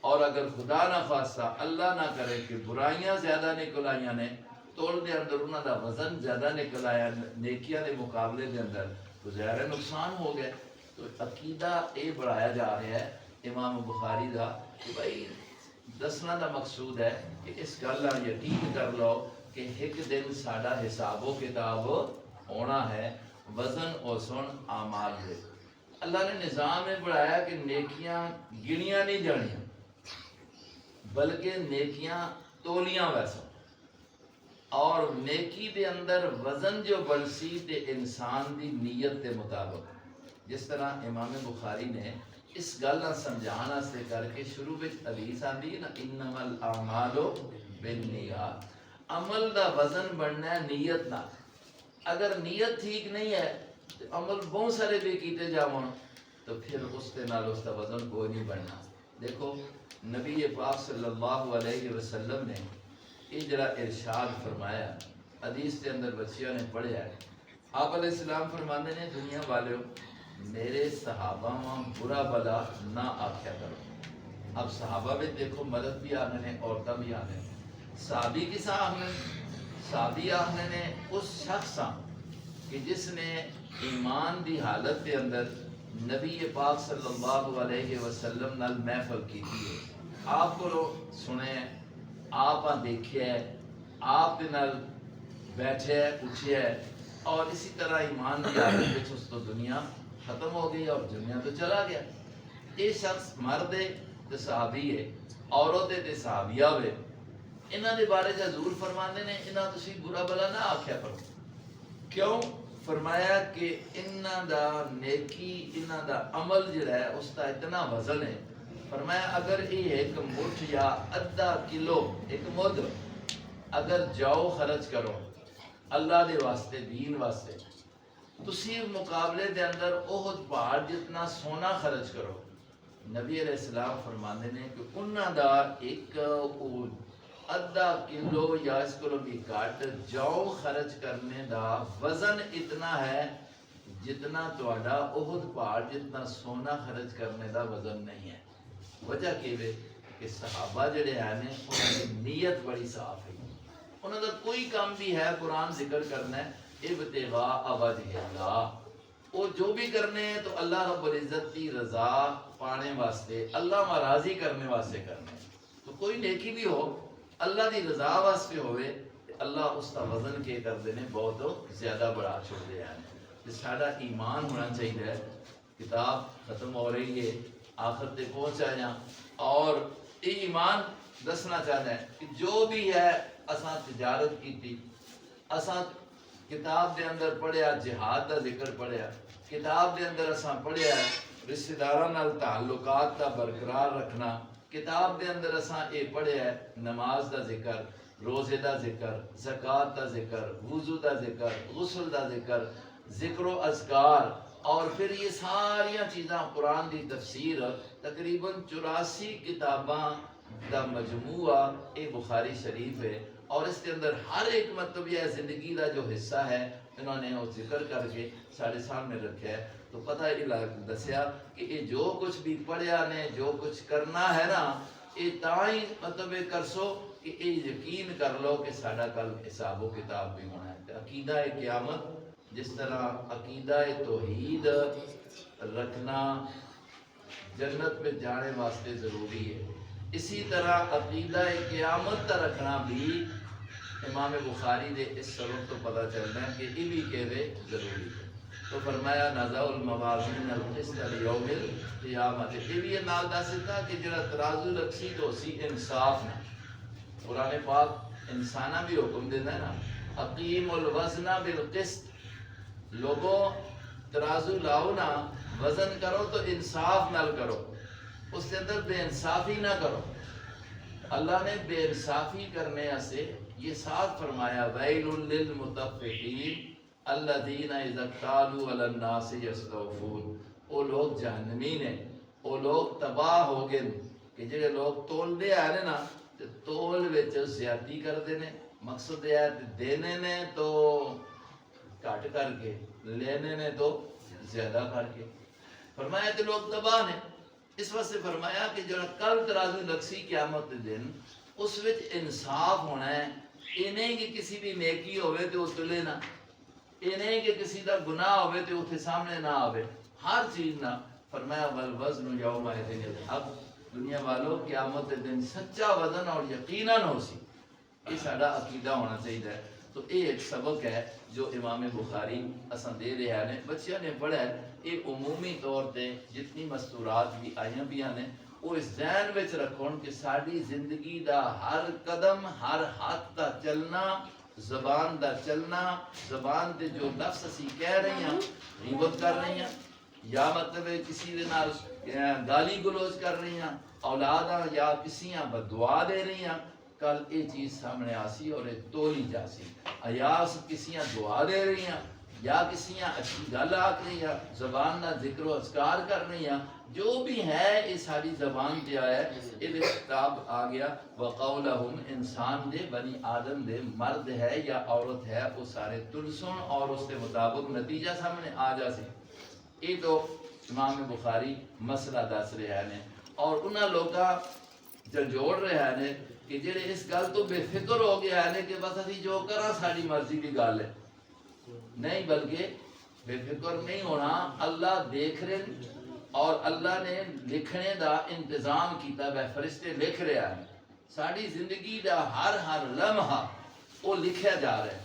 اور اگر خدا نہ خواستہ اللہ نہ کرے کہ برائیاں زیادہ نکل آئی نے، تول دے اندر انہوں دا وزن زیادہ نکل آیا نیکیاں دے مقابلے دے اندر، تو ظاہر نقصان ہو گئے۔ تو عقیدہ یہ بڑھایا جا رہا ہے امام بخاری دا کہ بھائی دسنا دا مقصود ہے کہ اس گل کا یقین کر لو کہ ایک دن ساڈا حساب و کتاب ہونا ہے، وزن اوسن اعمال ہے۔ اللہ نے نظام میں بڑھایا کہ نیکیاں گنیاں نہیں جانیاں بلکہ نیکیاں تولیاں ویسا، اور نیکی دے اندر وزن جو بڑھسی تے انسان دی نیت دے مطابق، جس طرح امام بخاری نے اس گل نہ سمجھان واسطے کر کے شروع وچ حدیث آندی ہے نا، انما الاعمال بالنیات، عمل دا وزن بننا ہے نیت نہ۔ اگر نیت ٹھیک نہیں ہے تو عمل بہت سارے بھی کیتے جاون تو پھر اس کے نال اس کا وزن کوئی نہیں بننا۔ دیکھو نبی پاک صلی اللہ علیہ وسلم نے یہ جڑا ارشاد فرمایا، حدیث کے اندر بچیوں نے پڑھیا ہے، آپ علیہ السلام فرماندے نے دنیا والوں میرے صحابہ ماں برا بلا نہ آکھیا کرو۔ اب صحابہ میں دیکھو مرد بھی آنے نے، عورتیں بھی آنے نے۔ صحابی کسا آخنے؟ صحابی آخنے نے اس شخص کہ جس نے ایمان دی حالت کے اندر نبی پاک صلی اللہ علیہ وسلم نال محفل کی ہے، آپ کو سنے، آپ دیکھے، آپ کے نال بیٹھے اٹھے، اور اسی طرح ایمان دی حالت میں اس تو دنیا ختم ہو گئی اور دنیا تو چلا گیا۔ یہ شخص مرد ہے تو صحابی ہے، عورت ہے تو صحابیہ ہوئے، انہاں دے بارے حضور فرماندے نے انہاں تسی برا بلا نہ آکھیا کرو۔ کیوں؟ فرمایا کہ انہاں دا نیکی، انہاں دا عمل جڑا ہے اس کا اتنا وزن ہے، فرمایا اگر یہ ایک مٹھ یا ادھا کلو ایک مد اگر جاؤ خرچ کرو اللہ دے واسطے، دین واسطے، تسی مقابلے دے اندر احد پہاڑ جتنا سونا خرچ کرو، نبی علیہ السلام فرماندے نے کہ انہاں دا ایک ادھا کلو یا اس کو بھی کٹ جاؤ خرچ کرنے دا وزن اتنا ہے جتنا تہاڈا احد پہاڑ جتنا سونا خرچ کرنے دا وزن نہیں ہے۔ وجہ کہ صحابہ جڑے ہیں نے انہاں دی نیت بڑی صاف ہے، انہاں دا کوئی کام بھی ہے قرآن ذکر کرنا ہے ابتغاء وجہ اللہ، وہ جو بھی کرنے ہیں تو اللہ رب العزت کی رضا پانے واسطے، اللہ راضی کرنے واسطے کرنے، تو کوئی نیکی بھی ہو اللہ دی رضا واسطے ہوئے، اللہ اس کا وزن کے کر دینے بہت زیادہ بڑھا چھوڑ دیا ہے۔ ساڈا ایمان ہونا چاہیے۔ کتاب ختم ہو رہی ہے، آخر تے پہنچ آیا، اور یہ ایمان دسنا چاہتا ہے کہ جو بھی ہے اساں تجارت کی، اساں کتاب دے اندر پڑھیا جہاد دا ذکر پڑھیا، کتاب دے اندر اساں پڑھیا رشتہ داراں نال تعلقات دا برقرار رکھنا، کتاب دے اندر اساں اے پڑھیا نماز دا ذکر، روزے دا ذکر، زکوٰۃ دا ذکر، وضو دا ذکر، غسل دا ذکر، ذکر و اذکار، اور پھر یہ ساری چیزاں قرآن دی تفسیر، تقریباً 84 کتاباں دا مجموعہ اے بخاری شریف ہے، اور اس کے اندر ہر ایک مطلب یہ زندگی دا جو حصہ ہے انہوں نے وہ ذکر کر کے سارے سامنے رکھا ہے۔ تو پتہ یہ دسیا کہ یہ جو کچھ بھی پڑھیا نے، جو کچھ کرنا ہے نا، یہ تاں ہی مطلب یہ کر سو کہ یہ یقین کر لو کہ ساڈا کل حساب و کتاب بھی ہونا ہے۔ عقیدہ قیامت، جس طرح عقیدہ توحید رکھنا جنت میں جانے واسطے ضروری ہے، اسی طرح عقیدہ قیامت کا رکھنا بھی امام بخاری دے اس سبب تو پتہ چلنا ہے کہ یہ بھی کہے ضروری ہے۔ تو فرمایا نزع الموازین القسط لیوم القیامت، یہ بھی نال دستا کہ جڑا ترازو رکھی تو اسی انصاف نہ، قرآن پاک انسانہ بھی حکم دینا ہے نا، اقیم الوزن بالقسط، لوگوں ترازو لاؤ نا، وزن کرو تو انصاف نال کرو، اس کے اندر بے انصافی نہ کرو۔ اللہ نے بے انصافی کرنے سے یہ صاف فرمایا ویل للمطففین الذین اذا اکتالوا علی الناس یستوفون، وہ لوگ جہنمی نے، وہ لوگ تباہ ہو گئے کہ جڑے لوگ تول دے آئے نا تو تول وچ زیادتی کر دینے، مقصد یہ ہے دینے نے تو کٹ کر کے، لینے نے تو زیادہ کر کے فرمایا تے لوگ تباہ نے اس واسطے فرمایا کہ جو کل ترازو لکسی قیامت دے دن اس وچ انصاف ہونا ہے یہ نہیں کہ کسی بھی نیکی ہوئے تو تلے نہ یہ نہیں کہ کسی دا گناہ ہوئے تو اتنے سامنے نہ آوے ہر چیز نہ فرمایا والوزن یومئذ الحق دنیا والوں قیامت دے دن سچا وزن اور یقیناً ہو سی یہ ساڈا عقیدہ ہونا چاہیے تو یہ ایک سبق ہے جو امام بخاری اساں دے رہے ہیں بچیاں نے پڑھا ہے یہ عمومی طور تے جتنی مستورات بھی آئیاں بھی ہیں وہ اس ذہن وچ رکھون کہ ساری زندگی دا ہر قدم ہر ہاتھ دا چلنا زبان دا چلنا زبان دے جو لفظ اسی کہہ رہی ہیں غیبت کر رہی ہیں یا مطلب کسی دے نال گالی گلوچ کر رہی ہیں اولاداں یا کسیاں بددعا دے رہی ہیں کل یہ چیز سامنے آسی اور یہ تولی جاسی ایاس کسیاں دعا دے رہی ہیں یا کسیاں اچھی گل آکھ رہی ہیں زبان نہ ذکر و اذکار کر رہی ہیں جو بھی ہے یہ ساری زبان تے آیا ہے یہ کتاب آ گیا وقولہم انسان دے بنی آدم دے مرد ہے یا عورت ہے وہ سارے تلسن اور اس کے مطابق نتیجہ سامنے آ جاسی یہ تو امام بخاری مسئلہ دس رہے ہیں اور انہاں لوگاں جھنجھوڑ رہے ہیں کہ جڑے اس گل تو بے فکر ہو گیا ہے کہ بس اسی جو کرا ساری مرضی کی گل ہے نہیں بلکہ بے فکر نہیں ہونا اللہ دیکھ رہے اور اللہ نے لکھنے دا انتظام کیتا ہے فرشتے لکھ رہے ہیں ساری زندگی دا ہر لمحہ وہ لکھیا جا رہا ہے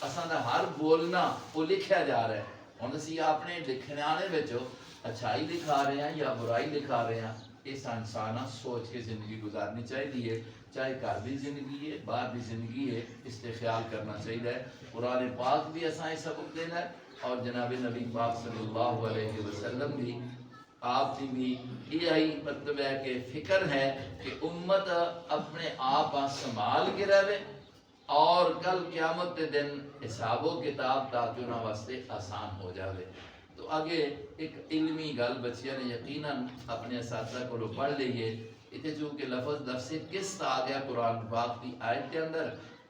اساں دا ہر بولنا وہ لکھیا جا رہا ہے ہن اسی اپنے لکھنے والے وچوں اچھائی دکھا رہے ہیں یا برائی دکھا رہے ہیں اس انسانہ سوچ کے زندگی گزارنی چاہیے چاہے گھر بھی زندگی ہے باہر بھی زندگی ہے اس سے خیال کرنا چاہیے قرآن پاک بھی اساں سبق دینا ہے اور جناب نبی پاک صلی اللہ علیہ وسلم بھی آپ کی بھی یہی مطلب ہے کہ فکر ہے کہ امت اپنے آپ سنبھال کے رہے اور کل قیامت کے دن حساب و کتاب تاکہ انہاں واسطے آسان ہو جاوے تو آگے ایک علمی گل بچیاں نے یقیناً اپنے اساتذہ کو پڑھ لیے اتنے چونکہ لفظ قسط آ گیا قرآن پاک کی آیت کے اندر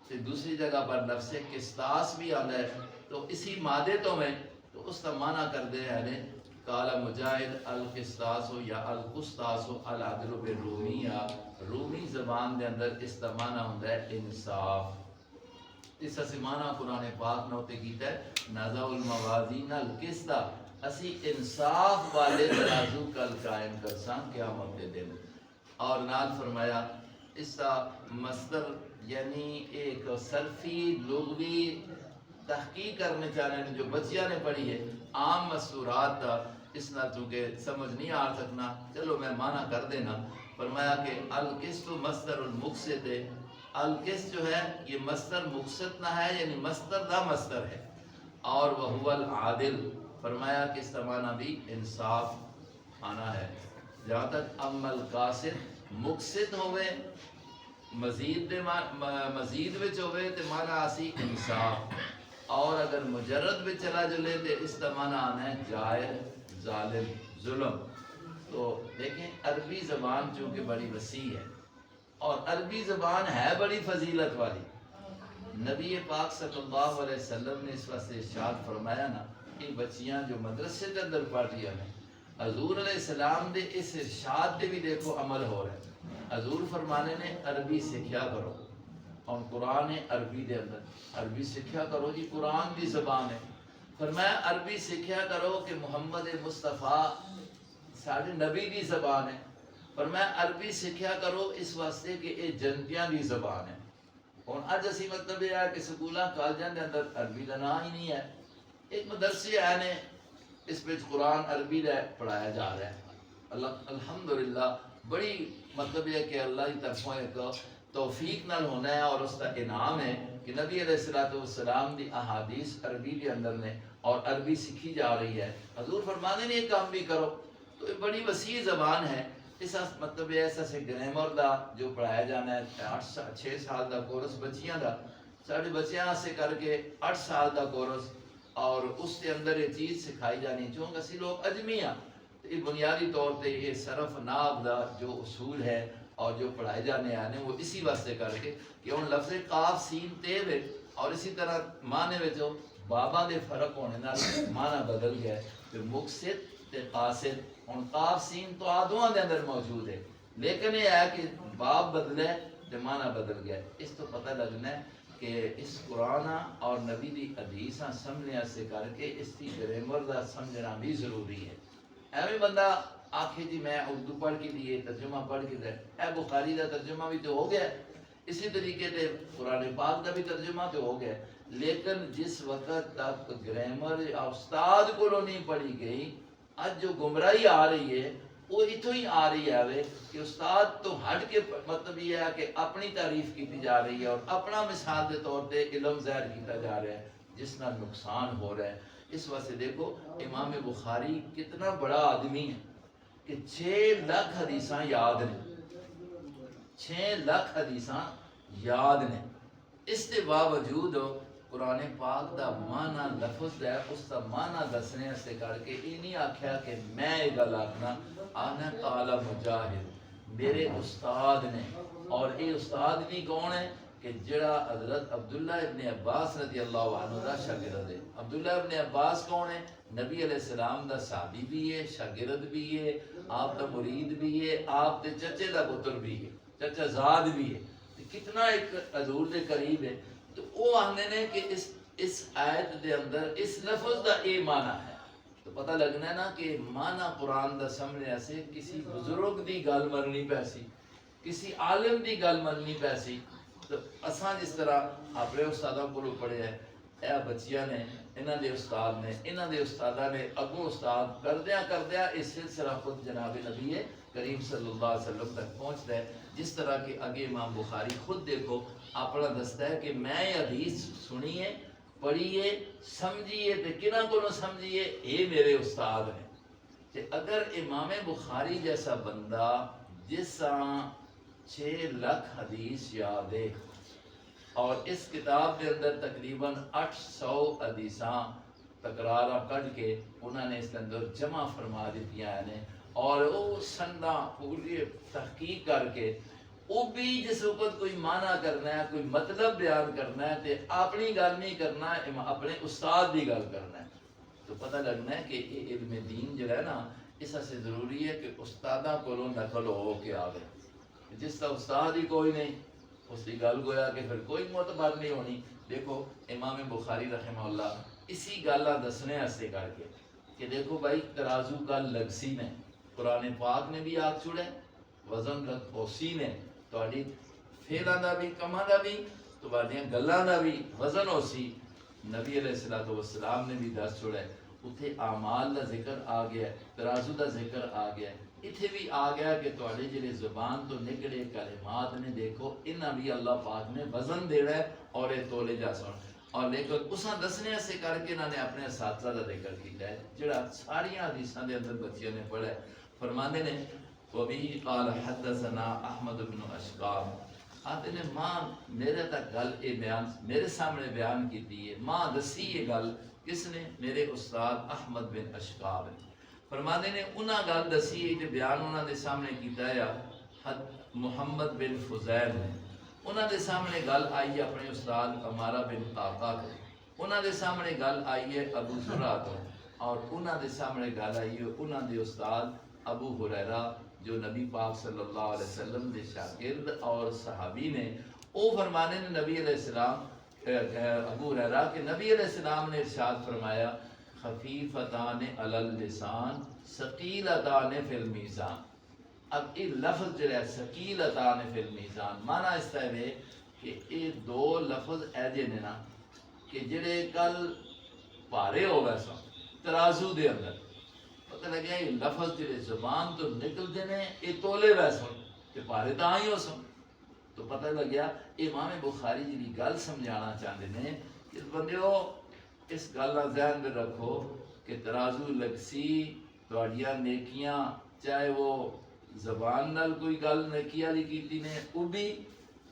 تو دوسری جگہ پر لفظ قسطاس بھی آتا ہے تو اسی مادے تو میں تو اس کا معنی کر دے ہیں قال مجاہد القسطاس یا القسطاس العدل بالرومی یا رومی زبان دے اندر اس کا معنی ہوتا ہے انصاف اس سے معنی قرآن پاک نے ہوتے کیتا ہے نازع الموازین القسط اسی انصاف والے ترازو کل قائم کرساں قیامت دے دن اور نال فرمایا اس کا مصدر یعنی ایک صرفی لغوی تحقیق کرنے چاہنے جو بچیاں نے پڑھی ہے عام مستورات کا اس نہ چونکہ سمجھ نہیں آ سکنا چلو میں معنی کر دینا فرمایا کہ القسط مصدر المقسط ہے القسط جو ہے یہ مصدر مقسط نہ ہے یعنی مصدر دا مصدر ہے اور وہ العادل فرمایا کہ اس کا معنی بھی انصاف آنا ہے جہاں تک عمل قاصد مقسط ہوئے مزید وچ ہوئے تو معنی آسی انصاف اور اگر مجرد بھی چلا جلے تو اس کا معنی آنا ہے جائر ظالم ظلم تو دیکھیں عربی زبان چونکہ بڑی وسیع ہے اور عربی زبان ہے بڑی فضیلت والی نبی پاک صلی اللہ علیہ وسلم نے اس واسطے ارشاد فرمایا نا کہ بچیاں جو مدرسے کے اندر پڑھ رہی ہیں حضور علیہ السلام دے اس ارشاد دے بھی دیکھو عمل ہو رہا ہے حضور فرمانے نے عربی سیکھیا کرو اور قرآن عربی دے اندر عربی سیکھیا کرو جی قرآن دی زبان ہے فرمایا عربی سیکھیا کرو کہ محمد مصطفیٰ سارے نبی دی زبان ہے فرمایا عربی سیکھیا کرو اس واسطے کہ یہ جنتیاں دی زبان ہے اور اج اسی مطلب یہ ہے کہ سکولاں کالجاں دے اندر عربی دا نام ہی نہیں ہے ایک مدرسے آئے نے اس پہ قرآن عربی دا پڑھایا جا رہا ہے الحمدللہ بڑی مطلب یہ کہ اللہ کی طرفوں ایک توفیق نال ہونا ہے اور اس کا انعام ہے کہ نبی علیہ السلام دی احادیث عربی کے اندر نے اور عربی سیکھی جا رہی ہے حضور فرمانے نے یہ کام بھی کرو تو یہ بڑی وسیع زبان ہے اس مطلب ایسا سے گرامر دا جو پڑھایا جانا ہے 6 سال دا کورس بچیاں دا سارے بچیاں سے کر کے 8 سال دا کورس اور اس کے اندر یہ چیز سکھائی جانی چونکہ اسی لوگ اجمی ہیں یہ بنیادی طور پہ یہ صرف ناب دا جو اصول ہے اور جو پڑھائے جانے آنے وہ اسی واسطے کر کے کہ ان لفظ قاف سین تیب ہے اور اسی طرح معنی میں جو بابا دے فرق ہونے نال معنی بدل گیا ہے کہ مقصد تے قاصد ہن قاف سین تو آدواں دے اندر موجود ہے لیکن یہ ہے کہ باب بدلے تے معنی بدل گیا. اس تو پتہ لگنا ہے کہ اس قرآن اور نبی دی حدیثاں سمجھنے سے کر کے اس کی گرامر دا سمجھنا بھی ضروری ہے. ایویں بندہ آخے جی میں اردو پڑھ کے دیے ترجمہ پڑھ کے دے اے بخاری دا ترجمہ بھی تو ہو گیا, اسی طریقے سے قرآن پاک دا بھی ترجمہ تو ہو گیا, لیکن جس وقت تک گرامر استاد کو نہیں پڑھی گئی اج جو گمراہی آ رہی ہے وہ اتوں ہی آ رہی ہے کہ استاد تو ہٹ کے مطلب یہ ہے کہ اپنی تعریف کی جا رہی ہے اور اپنا مثال کے طور پہ علم ظاہر کیا جا رہا ہے جس نال نقصان ہو رہا ہے. اس واسطے دیکھو امام بخاری کتنا بڑا آدمی ہے کہ 6 لاکھ حدیثاں یاد نے, 6 لاکھ حدیثاں یاد نے. اس کے باوجود قرآن پاک دا معنی لفظ ہے اس کا معنی دسنے سے کر کے یہ نہیں آکھیا کہ میں یہ گل آکھنا آنا قال مجاہد میرے استاد نے. اور یہ استاد بھی کون ہے کہ جڑا حضرت عبداللہ ابن عباس رضی اللہ عنہ دا شاگرد ہے. عبداللہ ابن عباس کون ہے؟ نبی علیہ السلام دا صحابی بھی ہے, شاگرد بھی ہے, آپ دا مرید بھی ہے, آپ دے چچے دا پتر بھی ہے, چچا زاد بھی ہے, کتنا ایک حضور دے قریب ہے. تو وہ آنے نے کہ اس آیت دے اندر اس لفظ دا اے معنی ہے. تو پتہ لگنا ہے نا کہ معنی قرآن دا سمجھنے سے کسی بزرگ دی گل مننی پیسی, کسی عالم دی گل مننی پیسی. تو اساں جس طرح اپنے استادوں کو پڑھے ہیں, اے بچیاں نے انہاں دے استاد نے, انہاں دے استاداں نے اگوں استاد کردیاں اس سلسلہ خود جناب نبی کریم صلی اللہ علیہ وسلم تک پہنچتا ہے. جس طرح کہ آگے امام بخاری خود دیکھو اپنا دستا ہے کہ میں یہ حدیث سنیے, پڑھیے, سمجھیے تے کنہاں کو نہ سمجھیے, اے میرے استاد ہیں. کہ اگر امام بخاری جیسا بندہ جس 6 لاکھ حدیث یاد ہے اور اس کتاب کے اندر تقریباً 800 حدیثاں تکرارہ کٹ کے انہوں نے اس کے اندر جمع فرما دیتی ہیں اور وہ سندہ پوری تحقیق کر کے وہ بھی جس وقت کوئی معنی کرنا ہے, کوئی مطلب بیان کرنا ہے تو اپنی گل نہیں کرنا ہے, اپنے استاد کی گل کرنا ہے. تو پتہ لگنا ہے کہ یہ علم دین جو ہے نا اس سے ضروری ہے کہ استادہ کو نقل ہو کے آگے. جس کا استاد ہی کوئی نہیں اس کی گل گویا کہ پھر کوئی معتبر نہیں ہونی. دیکھو امام بخاری رحمہ اللہ اسی گالہ دسنے ایسے کر کے کہ دیکھو بھائی ترازو کا لگسی نے قرآن پاک نے بھی آگ چھوڑے, وزن رکھوسی نے تھوڑی فیلاں دا بھی کماں دا بھی تھوڑیاں گلاں دا بھی وزن ہو سی. نبی علیہ السلام نے بھی دس چھوڑے. اتھے اعمال دا ذکر آ گیا, ترازو دا ذکر آ گیا, اتھے بھی آ گیا کہ تھوڑے جڑے زبان تو نکلے کلمات نے دیکھو انہاں بھی اللہ پاک نے وزن دینا ہے اور یہ تولے جا سن. اور لیکن اساں دسنے سے کر کے انہوں نے اپنے اساتذہ کا ذکر کیا ہے جڑا ساری حدیثاں دے اندر بچیاں نے پڑھا ہے. فرماندے نے وبی قال حدثنا احمد بن اشقاب, آتے نے ماں میرے تک گل اے بیان میرے سامنے بیان کی ہے, ماں دسی یہ گل کس نے؟ میرے استاد احمد بن اشقاب نے. فرماندے نے انہاں گل دسی ہے جو بیان انہاں دے سامنے کیتا ہے محمد بن فضیل نے. انہاں دے سامنے گل آئی ہے اپنے استاد امارہ بن قعقاع کو, انہاں دے سامنے گل آئی ہے ابو زرع کو, اور انہاں دے سامنے گل آئی ہے انہاں دے استاد ابو ہریرہ جو نبی پاک صلی اللہ علیہ وسلم دے شاگرد اور صحابی نے. او فرمانے نے نبی علیہ السلام ابو ہریرہ کہ نبی علیہ السلام نے ارشاد فرمایا خفیفتان علی اللسان ثقیلتان فی المیزان. اب یہ لفظ جو ہے ثقیلتان فی المیزان معنی اس طرح ہے کہ یہ دو لفظ ایجے نے نا کہ جڑے کل پارے ہو گئے سن ترازو دے اندر, پتہ لگیا یہ لفظ جڑے زبان تو نکلتے ہیں یہ تولے وے سن کہ پارے تو ہی ہو سن. تو پتہ لگیا امام بخاری جی گل سمجھانا چاہتے ہیں کہ بندیو اس گل کا ذہن میں رکھو کہ ترازو لگسی تھوڑیاں نیکیاں چاہے وہ زبان نال کوئی گل نیکی والی کیتی نے وہ بھی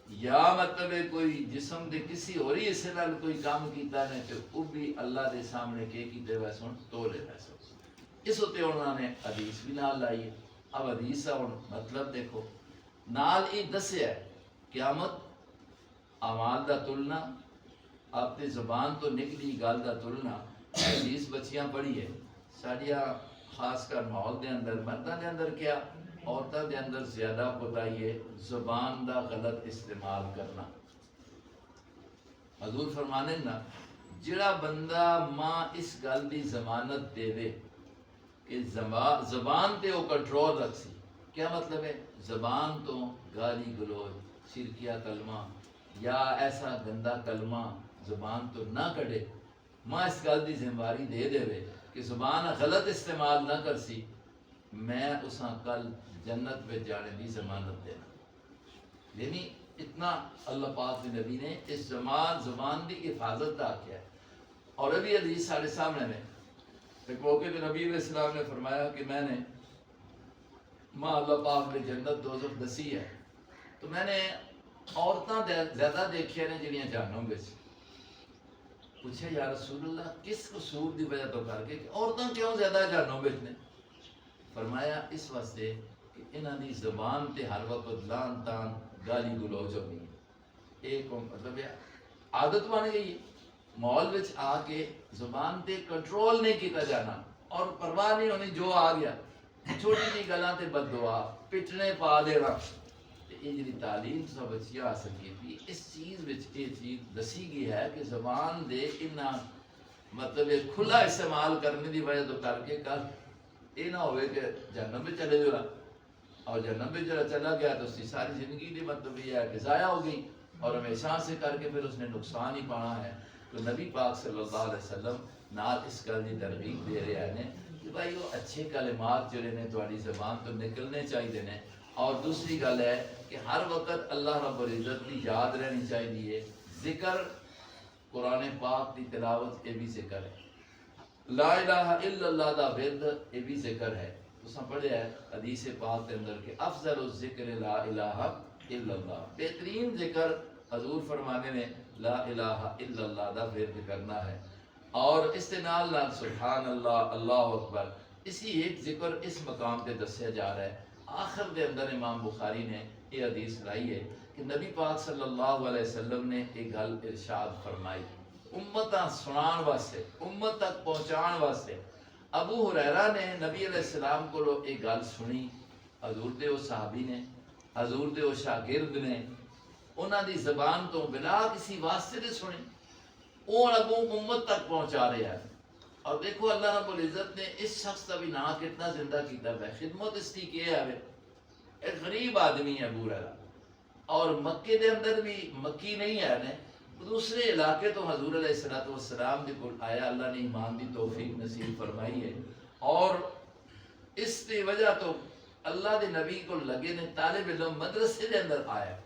یا مطلب کوئی جسم دے کسی ہوری حصے نال کوئی کام کیتا نے تو وہ بھی اللہ دے سامنے کے کیتے وے سن تولے وے سن. اس ہوتے انہوں نے حدیث بھی نال لائی ہے. اب حدیث کا مطلب دیکھو نال یہ دسیا قیامت اعمال دا تلنا اپنی زبان تو نکلی گل دا تلنا حدیث بچیاں پڑھی ہے ساڈیاں خاص کر ماحول دے اندر مرداں دے اندر کیا عورتاں دے اندر زیادہ کوتاہی ہے زبان دا غلط استعمال کرنا. حضور فرمانے نا جڑا بندہ ماں اس گل دی ضمانت دے دے کہ زبان تے وہ کنٹرول رکھ سی. کیا مطلب ہے؟ زبان تو گالی گلوچ شرکیہ کلمہ یا ایسا گندا کلمہ زبان تو نہ کڈے. ماں اس گل دی ذمہ داری دے دے کہ زبان غلط استعمال نہ کر سی میں اساں کل جنت میں جانے دی ضمانت دینا. یعنی اتنا اللہ پاک کے نبی نے اس زبان دی حفاظت دا کیا ہے. اور ابھی حدیث سارے سامنے میں ایک موقع پہ نبی علیہ السلام نے فرمایا کہ میں نے ماں اللہ پاک نے جنت دوزخ دسی ہے تو میں نے عورتاں زیادہ دیکھیا نے جڑیاں جہنم وچ. پوچھا یا رسول اللہ کس قصور دی وجہ تو کر کے کہ عورتاں کیوں زیادہ جہنم وچ نے؟ فرمایا اس واسطے کہ انہاں دی زبان تے ہر وقت لان تان گالی گلوچ ہونی ہے. ایک مطلب ہے عادت بن گئی ہے ماحول وچ آ کے زبان تے کنٹرول نہیں کیتا جانا اور پرواہ نہیں ہونی جو آ گیا چھوٹی جی گلاں تے بد دعا پٹنے پا دینا. یہ جی تعلیم سب بچیاں حاصل کی اس چیز وچ یہ چیز دسی گئی ہے کہ زبان دے اتنا مطلب کھلا استعمال کرنے دی وجہ تو کر کے کل یہ نہ ہوئے کہ جہنم میں چلے جا اور جہنم میں جڑا چلا گیا تو اس کی ساری زندگی دی مطلب یہ ہے کہ ضائع ہو گئی اور ہمیشہ سے کر کے پھر اس نے نقصان ہی پانا ہے. تو نبی پاک صلی اللہ علیہ وسلم نال اس گل کی ترغیب دے رہے ہیں کہ بھائی وہ اچھے کلمات جڑے نے تہاڈی زبان تو نکلنے چاہیے نے. اور دوسری گل ہے کہ ہر وقت اللہ رب العزت کی یاد رہنی چاہیے. ذکر قرآن پاک کی تلاوت یہ بھی ذکر ہے. لا الہ الا اللہ دا ورد یہ بھی ذکر ہے. تساں پڑھیا ہے حدیث پاک کے اندر کہ افضل الذکر لا الہ الا اللہ. بہترین ذکر حضور فرمانے نے لا الہ الا اللہ دا ورد کرنا ہے. اور اس کے نال سبحان اللہ اللہ اکبر اسی ایک ذکر اس مقام پہ دسیا جا رہا ہے. آخر دے اندر امام بخاری نے یہ حدیث لائی ہے کہ نبی پاک صلی اللہ علیہ وسلم نے ایک گل ارشاد فرمائی امتاں سنان واسطے امت تک پہنچان واسطے. ابو ہریرہ نے نبی علیہ السلام کو ایک گل سنی. حضور دے وہ صحابی نے حضور دے وہ شاگرد نے انہاں دی زبان تو بلا کسی واسطے دے سنی وہ اگوں امت تک پہنچا رہے ہیں. اور دیکھو اللہ رب العزت نے اس شخص کا بھی نام کتنا زندہ کیتا ہے. خدمت اس کی کیا ہے ایک غریب آدمی ہے ابو ہریرہ اور مکے دے اندر بھی مکی نہیں ہے نے دوسرے علاقے تو حضور علیہ السلام دے کول آیا. اللہ نے ایمان دی توفیق نصیب فرمائی ہے اور اس دی وجہ تو اللہ دے نبی کو لگے نے طالب علم مدرسے دے اندر آیا.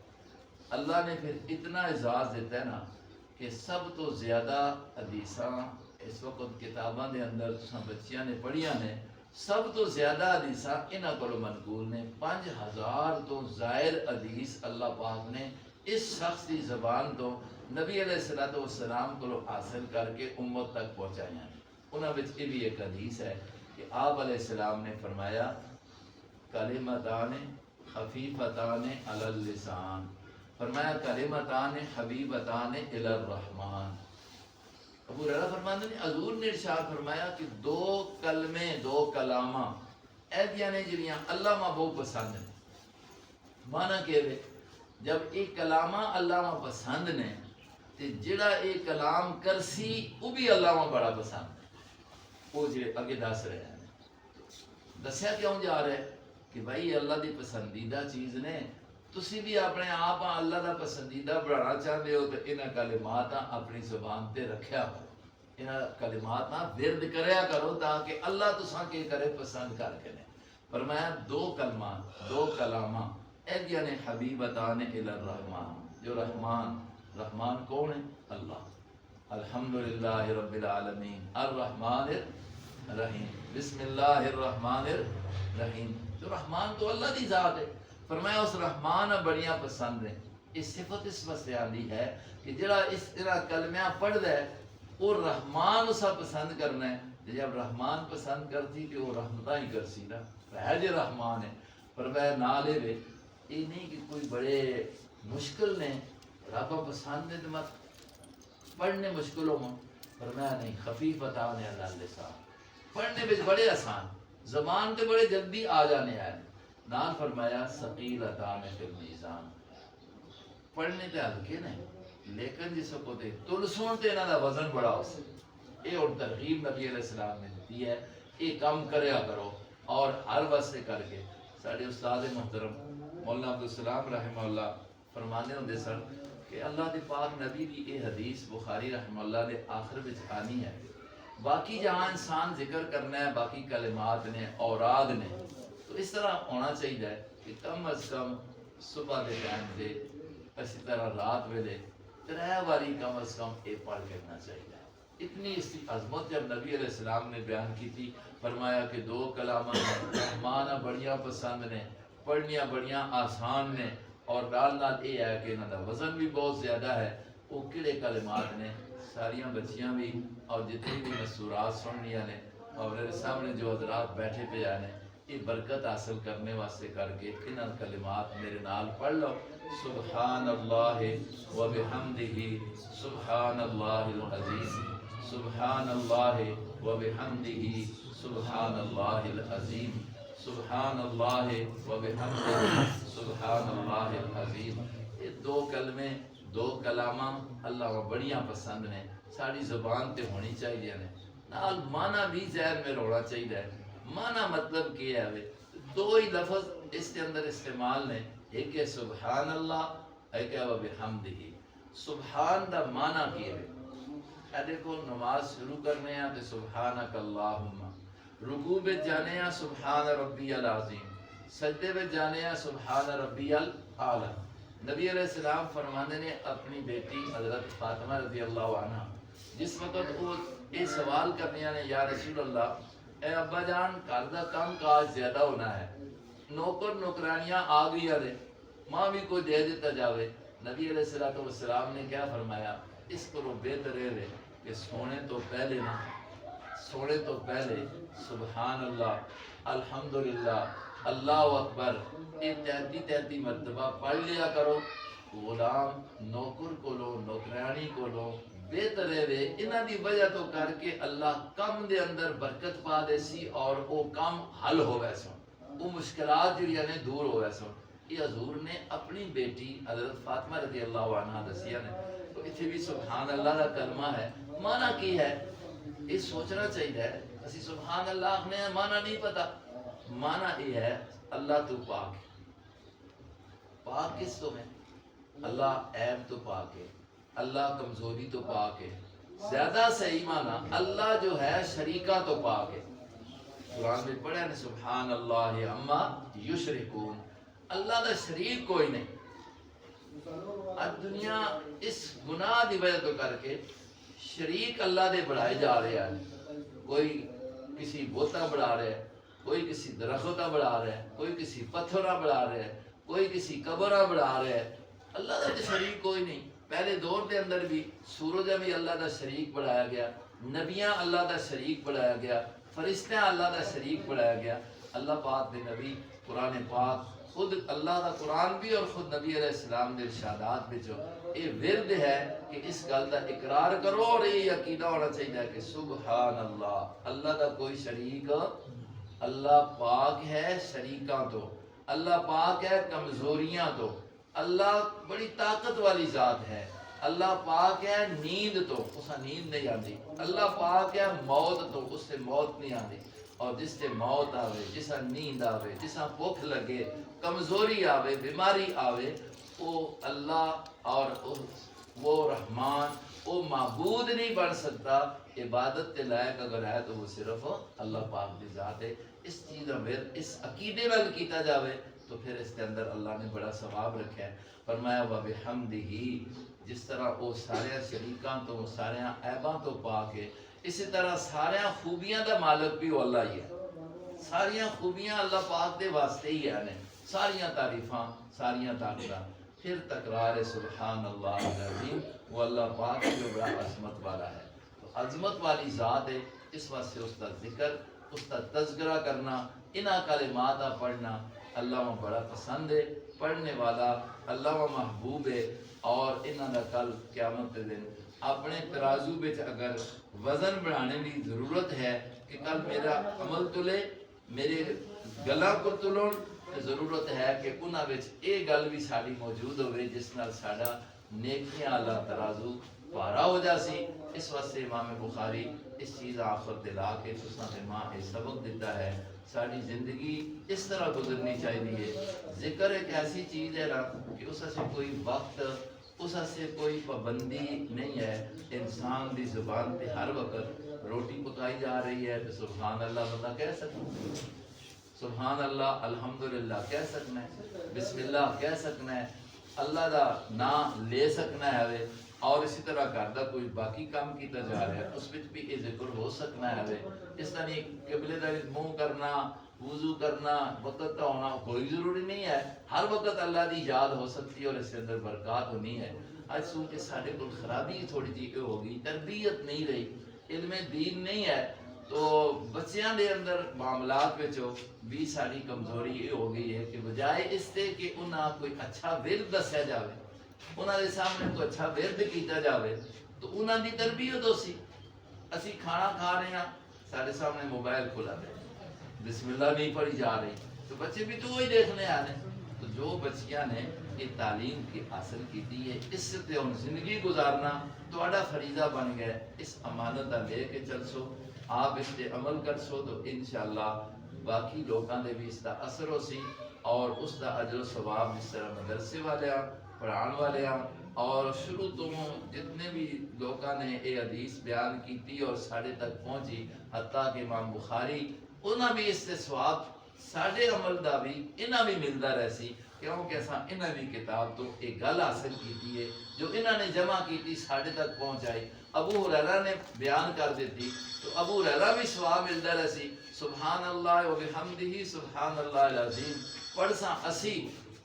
اللہ نے پھر اتنا اعزاز دیتا ہے نا کہ سب تو زیادہ حدیثاں اس وقت کتاباں دے اندر بچیاں نے پڑھیاں نے سب تو زیادہ حدیثاں انہاں کولوں منقول نے. 5000 تو زائد حدیث اللہ پاک نے اس شخص کی زبان تو نبی علیہ السلام کو حاصل کر کے امت تک پہنچائی ہیں. انہاں وچ یہ بھی ایک حدیث ہے کہ آپ علیہ السلام نے فرمایا کلمتان خفیفتان علی اللسان. فرمایا کلمتان حبیبتان الی الرحمن. ابو ہریرہ فرماتے ہیں حضور نے ارشاد فرمایا کہ دو کلمے دو کلاماں ایدیاں نے جڑیاں اللہ ماں بہت پسند نے. مانا کہ جب ایک کلامہ اللہ ماں پسند نے تے جڑا ایک کلام کرسی وہ بھی اللہ ماں بڑا پسند ہے. وہ جڑے اگے دس رہے ہیں دسیا کیوں جا رہے کہ بھائی اللہ دی پسندیدہ چیز نے تسی بھی اپنے آپ اللہ دا پسندیدہ بنانا چاہتے ہو تو انہاں کلمات اپنی زبان تے رکھیا کرو. انہاں کلمات ورد کریا کرو تاکہ اللہ تساں کے کرے پسند کر کے نے. فرمایا دو کلمات دو کلامہ ایدیاں نے حبیبتان الی الرحمن. جو رحمان کون ہے؟ اللہ. الحمدللہ رب العالمین الرحمن الرحیم بسم اللہ الرحمن الرحیم. جو رحمان تو اللہ دی ذات ہے. فرمایا اس رحمان بڑیاں پسند ہیں. اس صفت اس واسطے آندی ہے کہ جڑا اس طرح کلمہ پڑھ دے وہ رحمان اسا پسند کرنا ہے. جب رحمان پسند کرتی تو وہ رحمتہ ہی کرسی نا ہے جو رحمان ہے. فرمایا نہ لے وے یہ نہیں کہ کوئی بڑے مشکل نے رب پسند ہے تو مت پڑھنے مشکل ہو فرمایا نہیں، خفیفتان علی اللسان، پڑھنے میں بڑے آسان، زبان تے بڑے جلدی آ جانے آئے، نال فرمایا ثقیلتان فی المیزان، پڑھنے تے ہلکے نہیں لیکن جس کو تے تل سون تے انہاں دا وزن بڑا ہو سکے۔ یہ اور ترغیب نبی علیہ السلام نے دی ہے، یہ کام کریا کرو اور ہر واسطے کر کے۔ ساڈے استاد محترم مولانا عبدالسلام رحمہ اللہ فرمانے ہوندے سن کہ اللہ دے پاک نبی دی یہ حدیث بخاری رحمہ اللہ نے آخر وچ آنی ہے، باقی جہاں انسان ذکر کرنا ہے، باقی کلمات نے، اوراد نے، تو اس طرح ہونا چاہیے کہ کم از کم صبح دے ٹائم دے، اسی طرح رات ویلے 3 باری کم از کم یہ پڑھ کرنا چاہیے۔ اتنی اس کی عظمت جب نبی علیہ السلام نے بیان کی تھی، فرمایا کہ 2 کلامات مانا بڑیاں پسند نے، پڑھنیاں بڑیاں آسان نے، اور نال نال یہ ہے کہ انہاں دا وزن بھی بہت زیادہ ہے۔ وہ کہڑے کلمات نے؟ ساریاں بچیاں بھی اور جتنی بھی مسورات سننیاں نے، اور میرے سامنے جو حضرات بیٹھے پہ آنے، یہ برکت حاصل کرنے واسطے کر کے انہاں کلمات میرے نال پڑھ لو۔ سبحان اللہ و بحمدہ، سبحان اللہ العظیم، سبحان اللہ و بحمدہ، سبحان اللہ العظیم، سبحان اللہ و بحمدہ، سبحان اللہ العظیم۔ یہ 2 کلمے، 2 کلامہ اللہ کو بڑیاں پسند نے، ساری زبان تے ہونی چاہیے نے، نال مانا بھی ذہن میں رونا چاہیے۔ مانا مطلب کیا ہے؟ 2 ہی لفظ اس کے اندر استعمال نے، ایک ہے سبحان اللہ، ایک ہے وبحمدہ۔ سبحان دا مانا کیا ہے؟ اے دیکھو نماز شروع کرنے ہیں تو سبحانک اللہم، رکوع پہ جانے ہیں سبحان ربی العظیم، سجدے پہ جانے ہیں سبحان ربی الاعلیٰ۔ نبی علیہ السلام فرمانے نے اپنی بیٹی حضرت فاطمہ رضی اللہ عنہ جس وقت وہ یہ سوال کرنے نے، یا رسول اللہ اے ابا جان گھر دا کام کاج زیادہ ہونا ہے، نوکر نوکرانیاں آ گئی نے، ماں بھی کوئی دے دیتا جاوے۔ نبی علیہ السلام نے کیا فرمایا؟ اس کو بہتر ہے کہ سونے تو پہلے نا، سونے تو پہلے سبحان اللہ، الحمدللہ، اللہ اکبر، یہ 33 مرتبہ پڑھ لیا کرو۔ غلام نوکر کو لو، نوکرانی کو لو، بہتر ہے انہاں دی وجہ تو کر کے اللہ کم دے اندر برکت پا دے سی اور وہ کام حل ہو ویسا، وہ مشکلات جڑیاں نے دور ہو ویسا۔ یہ حضور نے اپنی بیٹی حضرت فاطمہ رضی اللہ عنہ دسیا نے، تو اتنے بھی سبحان اللہ کا کلمہ ہے، مانا کی ہے یہ سوچنا چاہیے۔ اسی سبحان اللہ نے مانا نہیں پتا، مانا یہ ہے اللہ تو پاک ہے۔ پاک کس تو ہے؟ اللہ عیب تو پاک ہے، اللہ کمزوری تو پاک ہے، زیادہ صحیح مانا اللہ جو ہے شریکہ تو پاک ہے۔ قرآن میں پڑھا ہے سبحان اللہ عما یشرکون، اللہ دا شریک کوئی نہیں۔ آج دنیا اس گناہ دی وجہ تو کر کے شریک اللہ دے بڑھائے جا رہے ہیں، کوئی کسی بوتا بڑھا رہا ہے، کوئی کسی درختہ بڑھا رہا ہے، کوئی کسی پتھرہ بڑھا رہا ہے، کوئی کسی قبرہ بڑھا رہا ہے۔ اللہ دا شریک کوئی نہیں۔ پہلے دور دے اندر بھی سورج بھی اللہ دا شریک بڑھایا گیا، نبیاں اللہ دا شریک بڑھایا گیا، فرشتہ اللہ دا شریک بڑھایا گیا۔ اللہ پاک دے نبی قرآن پاک خود اللہ دا قرآن بھی اور خود نبی علیہ السلام دے ارشادات بھی جو یہ ورد ہے کہ اس گل دا اقرار کرو اور یہ عقیدہ ہونا چاہیے کہ سبحان اللہ، اللہ دا کوئی شریک، اللہ پاک ہے شریکاں تو، اللہ پاک ہے کمزوریاں تو، اللہ بڑی طاقت والی ذات ہے، اللہ پاک ہے نیند تو، اسا نیند نہیں آتی، اللہ پاک ہے موت تو، اس سے موت نہیں آتی، اور جس سے موت آوے، جسا نیند آوے، جسا بھوک لگے، کمزوری آوے، بیماری آوے، وہ اللہ اور وہ رحمان، وہ معبود نہیں بن سکتا۔ عبادت کے لائق اگر ہے تو وہ صرف اللہ پاک کی ذات ہے۔ اس چیز میں اس عقیدے نال کیتا جاوے تو پھر اس کے اندر اللہ نے بڑا ثواب رکھا ہے۔ فرمایا وَبِحَمْدِهِ، جس طرح وہ سارے شریکاں تو، سارے عیباں تو پاک ہے، اسی طرح سارے خوبیاں دا مالک بھی وہ اللہ ہی ہے۔ ساریاں خوبیاں اللہ پاک دے واسطے ہی ہیں، ساریاں تعریفاں، ساریاں طاقتاں۔ پھر تکرار سبحان اللہ العظیم، وہ اللہ پاک جو بڑا عظمت والا ہے، تو عظمت والی ذات ہے، اس واسطے اس کا ذکر، اس کا تذکرہ کرنا، انہاں کلمات پڑھنا اللہ میں بڑا پسند ہے۔ پڑھنے والا اللہ و محبوب ہے۔ اور انہاں دا کل قیامت دے دن اپنے ترازو وچ اگر وزن بڑھانے کی ضرورت ہے کہ کل میرا عمل تلے میرے گلاں کو تلون، ضرورت ہے کہ انہاں وچ اے گل بھی ساری موجود ہوئے جس نال ساڈا نیکیاں والا ترازو پارا ہو جاسی۔ اس واسطے امام بخاری اس چیز آخر دلا کے تساں تے ماں اے سبق دیتا ہے ساری زندگی اس طرح گزرنی چاہیے۔ ذکر ایک ایسی چیز ہے نا کہ اس سے کوئی وقت اس سے کوئی پابندی نہیں ہے۔ انسان دی زبان پہ ہر وقت روٹی پکائی جا رہی ہے تو سبحان اللہ بندہ کہہ سکتا، سبحان اللہ الحمدللہ کہہ سکنا ہے، بسم اللہ کہہ سکنا ہے، اللہ دا نام لے سکنا ہے، اور اسی طرح گھر دا کوئی باقی کام کیتا جا رہا ہے اس وچ بھی یہ ذکر ہو سکنا ہے۔ اس طرح قبلے دا منہ کرنا، وضو کرنا، وقت کا ہونا کوئی ضروری نہیں ہے، ہر وقت اللہ دی یاد ہو سکتی ہے اور اس کے اندر برکات ہونی ہے۔ آج سوچے سارے کو خرابی تھوڑی جی ہوگی، تربیت نہیں رہی، علم دین نہیں ہے، تو بچیاں دے اندر معاملات وچوں بھی ساری کمزوری یہ ہو گئی ہے کہ بجائے اس سے کہ انہاں کوئی اچھا ورد دسیا جاوے، انہاں دے سامنے کوئی اچھا ورد کیتا جاوے تو انہاں دی تربیت ہو سی۔ اسی کھانا کھا رہے ہیں سارے سامنے موبائل کھلا دے، بسم اللہ نہیں پڑھی جا رہی تو بچے بھی تو وہی دیکھنے آ رہے ہیں۔ تو جو بچیاں نے یہ تعلیم کی حاصل کی ہے اس سے ان زندگی گزارنا تہاڈا فریضہ بن گیا، اس امانت لے کے چل سو، آپ اس پہ عمل کر سو تو انشاءاللہ باقی لوگوں نے بھی اس کا اثر ہو سی اور اس کا اجر و ثواب جس طرح مدرسے والے پڑھان والے اور شروع تو جتنے بھی لوگوں نے یہ حدیث بیان کی اور ساڑھے تک پہنچی حتیٰ کہ امام بخاری انہاں بھی اس سے ثواب ساڑھے عمل دا بھی انہاں بھی ملتا رہ سی، کیونکہ ایسا انہاں بھی کتاب تو ایک گل حاصل کی ہے جو انہاں نے جمع کی ساڑھے تک پہنچائی، ابو ہریرہ نے بیان کر دیتی تو ابو ہریرہ بھی ثواب ملتا رہ سی، سبحان اللہ و بحمدہ سبحان اللہ العظیم پڑھ سا اسی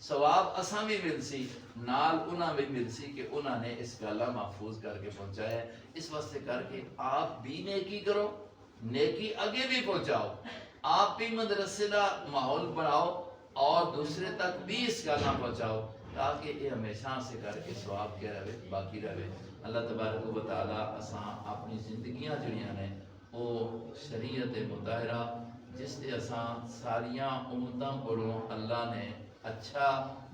ثواب اساں بھی مل سی، نال انہاں بھی مل سی کہ انہاں نے اس گلا محفوظ کر کے پہنچایا ہے۔ اس واسطے کر کے آپ بھی نیکی کرو، نیکی آگے بھی پہنچاؤ، آپ بھی مدرسے کا ماحول بناؤ اور دوسرے تک بھی اس گانا پہنچاؤ تاکہ یہ ہمیشہ سے کر کے ثواب کے رہے باقی رہے۔ اللہ تبارک و تعالی اساں اپنی زندگیاں جڑیاں نے وہ شریعت مطہرہ جس سے اساں ساریاں امتاں کولوں اللہ نے اچھا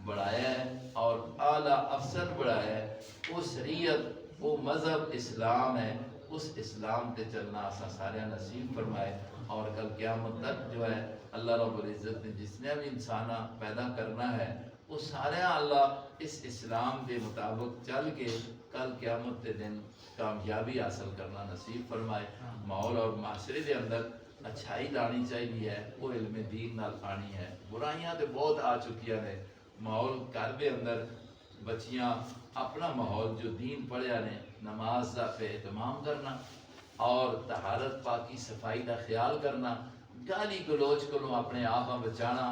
بڑھایا ہے اور اعلیٰ افضل بڑھایا ہے، وہ شریعت وہ مذہب اسلام ہے، اس اسلام تے چلنا اساں سارے نصیب فرمائے اور کل قیامت تک جو ہے اللہ رب العزت نے جس نے بھی انسانہ پیدا کرنا ہے وہ سارے اللہ اس اسلام کے مطابق چل کے کل قیامت کے دن کامیابی حاصل کرنا نصیب فرمائے۔ ماحول اور معاشرے کے اندر اچھائی لانی چاہیے ہے، وہ علم دین نال آنی ہے، برائیاں تو بہت آ چکی ہیں، ماحول گھر کے اندر بچیاں اپنا ماحول جو دین پڑھیا نے نماز کا پہ اہتمام کرنا اور طہارت پاکی صفائی کا خیال کرنا، گالی گلوچ کو اپنے آپ بچانا،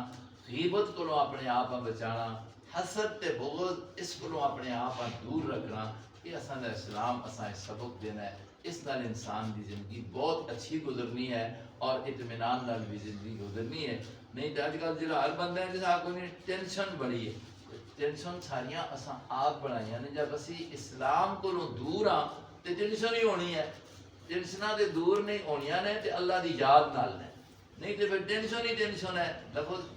غیبت کو اپنے آپ بچانا، حسد تے بغض اس کو اپنے آپ دور رکھنا، یہ اصل اسلام اساں سبق دینا ہے۔ اس نال انسان دی زندگی بہت اچھی گزرنی ہے اور اطمینان نال بھی زندگی گزرنی ہے۔ نہیں تو اج کل جڑا ہر بندہ ہے جس کو ٹینشن بڑی ہے، ٹینشن ساریاں اساں آپ بنائیاں نے۔ جب اسی اسلام کو دور ہاں تے ٹینشن ہی ہونی ہے، ٹینشناں تے دور نہیں ہونیاں نے تے اللہ دی یاد نال نے، نہیں تے پھر ٹینشن ہی ٹینشن ہے۔ لفظ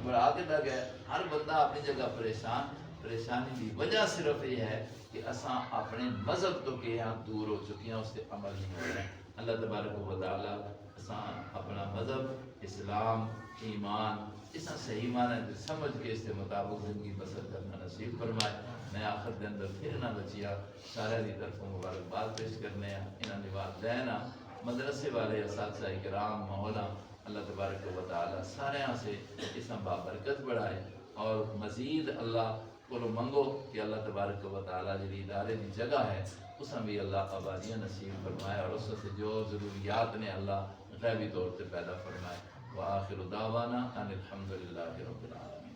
بڑھا کے لگ ہے، ہر بندہ اپنی جگہ پریشان، پریشانی کی وجہ صرف یہ ہے کہ اساں اپنے مذہب تو کہ ہاں دور ہو چکی ہیں، اس سے عمل نہیں ہو رہا ہے۔ اللہ تبارک و تعالی اساں اپنا مذہب اسلام ایمان اساں صحیح معنی سمجھ کے اس کے مطابق زندگی بسر کرنا نصیب فرمائے۔ میں آخر کے اندر پھر نہ بچیا سارے کی طرف مبارکباد پیش کرنے ہیں، انہاں نے والدین مدرسے والے اساتذہ کرام مولا اللہ تبارک و تعالی سارے سے اساں بابرکت بڑھائے اور مزید اللہ کو منگو کہ اللہ تبارک و تعالی جی ادارے کی جگہ ہے اساں بھی اللہ آبادیاں نصیب فرمائے اور اس سے جو ضروریات نے اللہ غیبی طور سے پیدا فرمائے۔ وآخر دعوانا ان الحمدللہ رب العالمین۔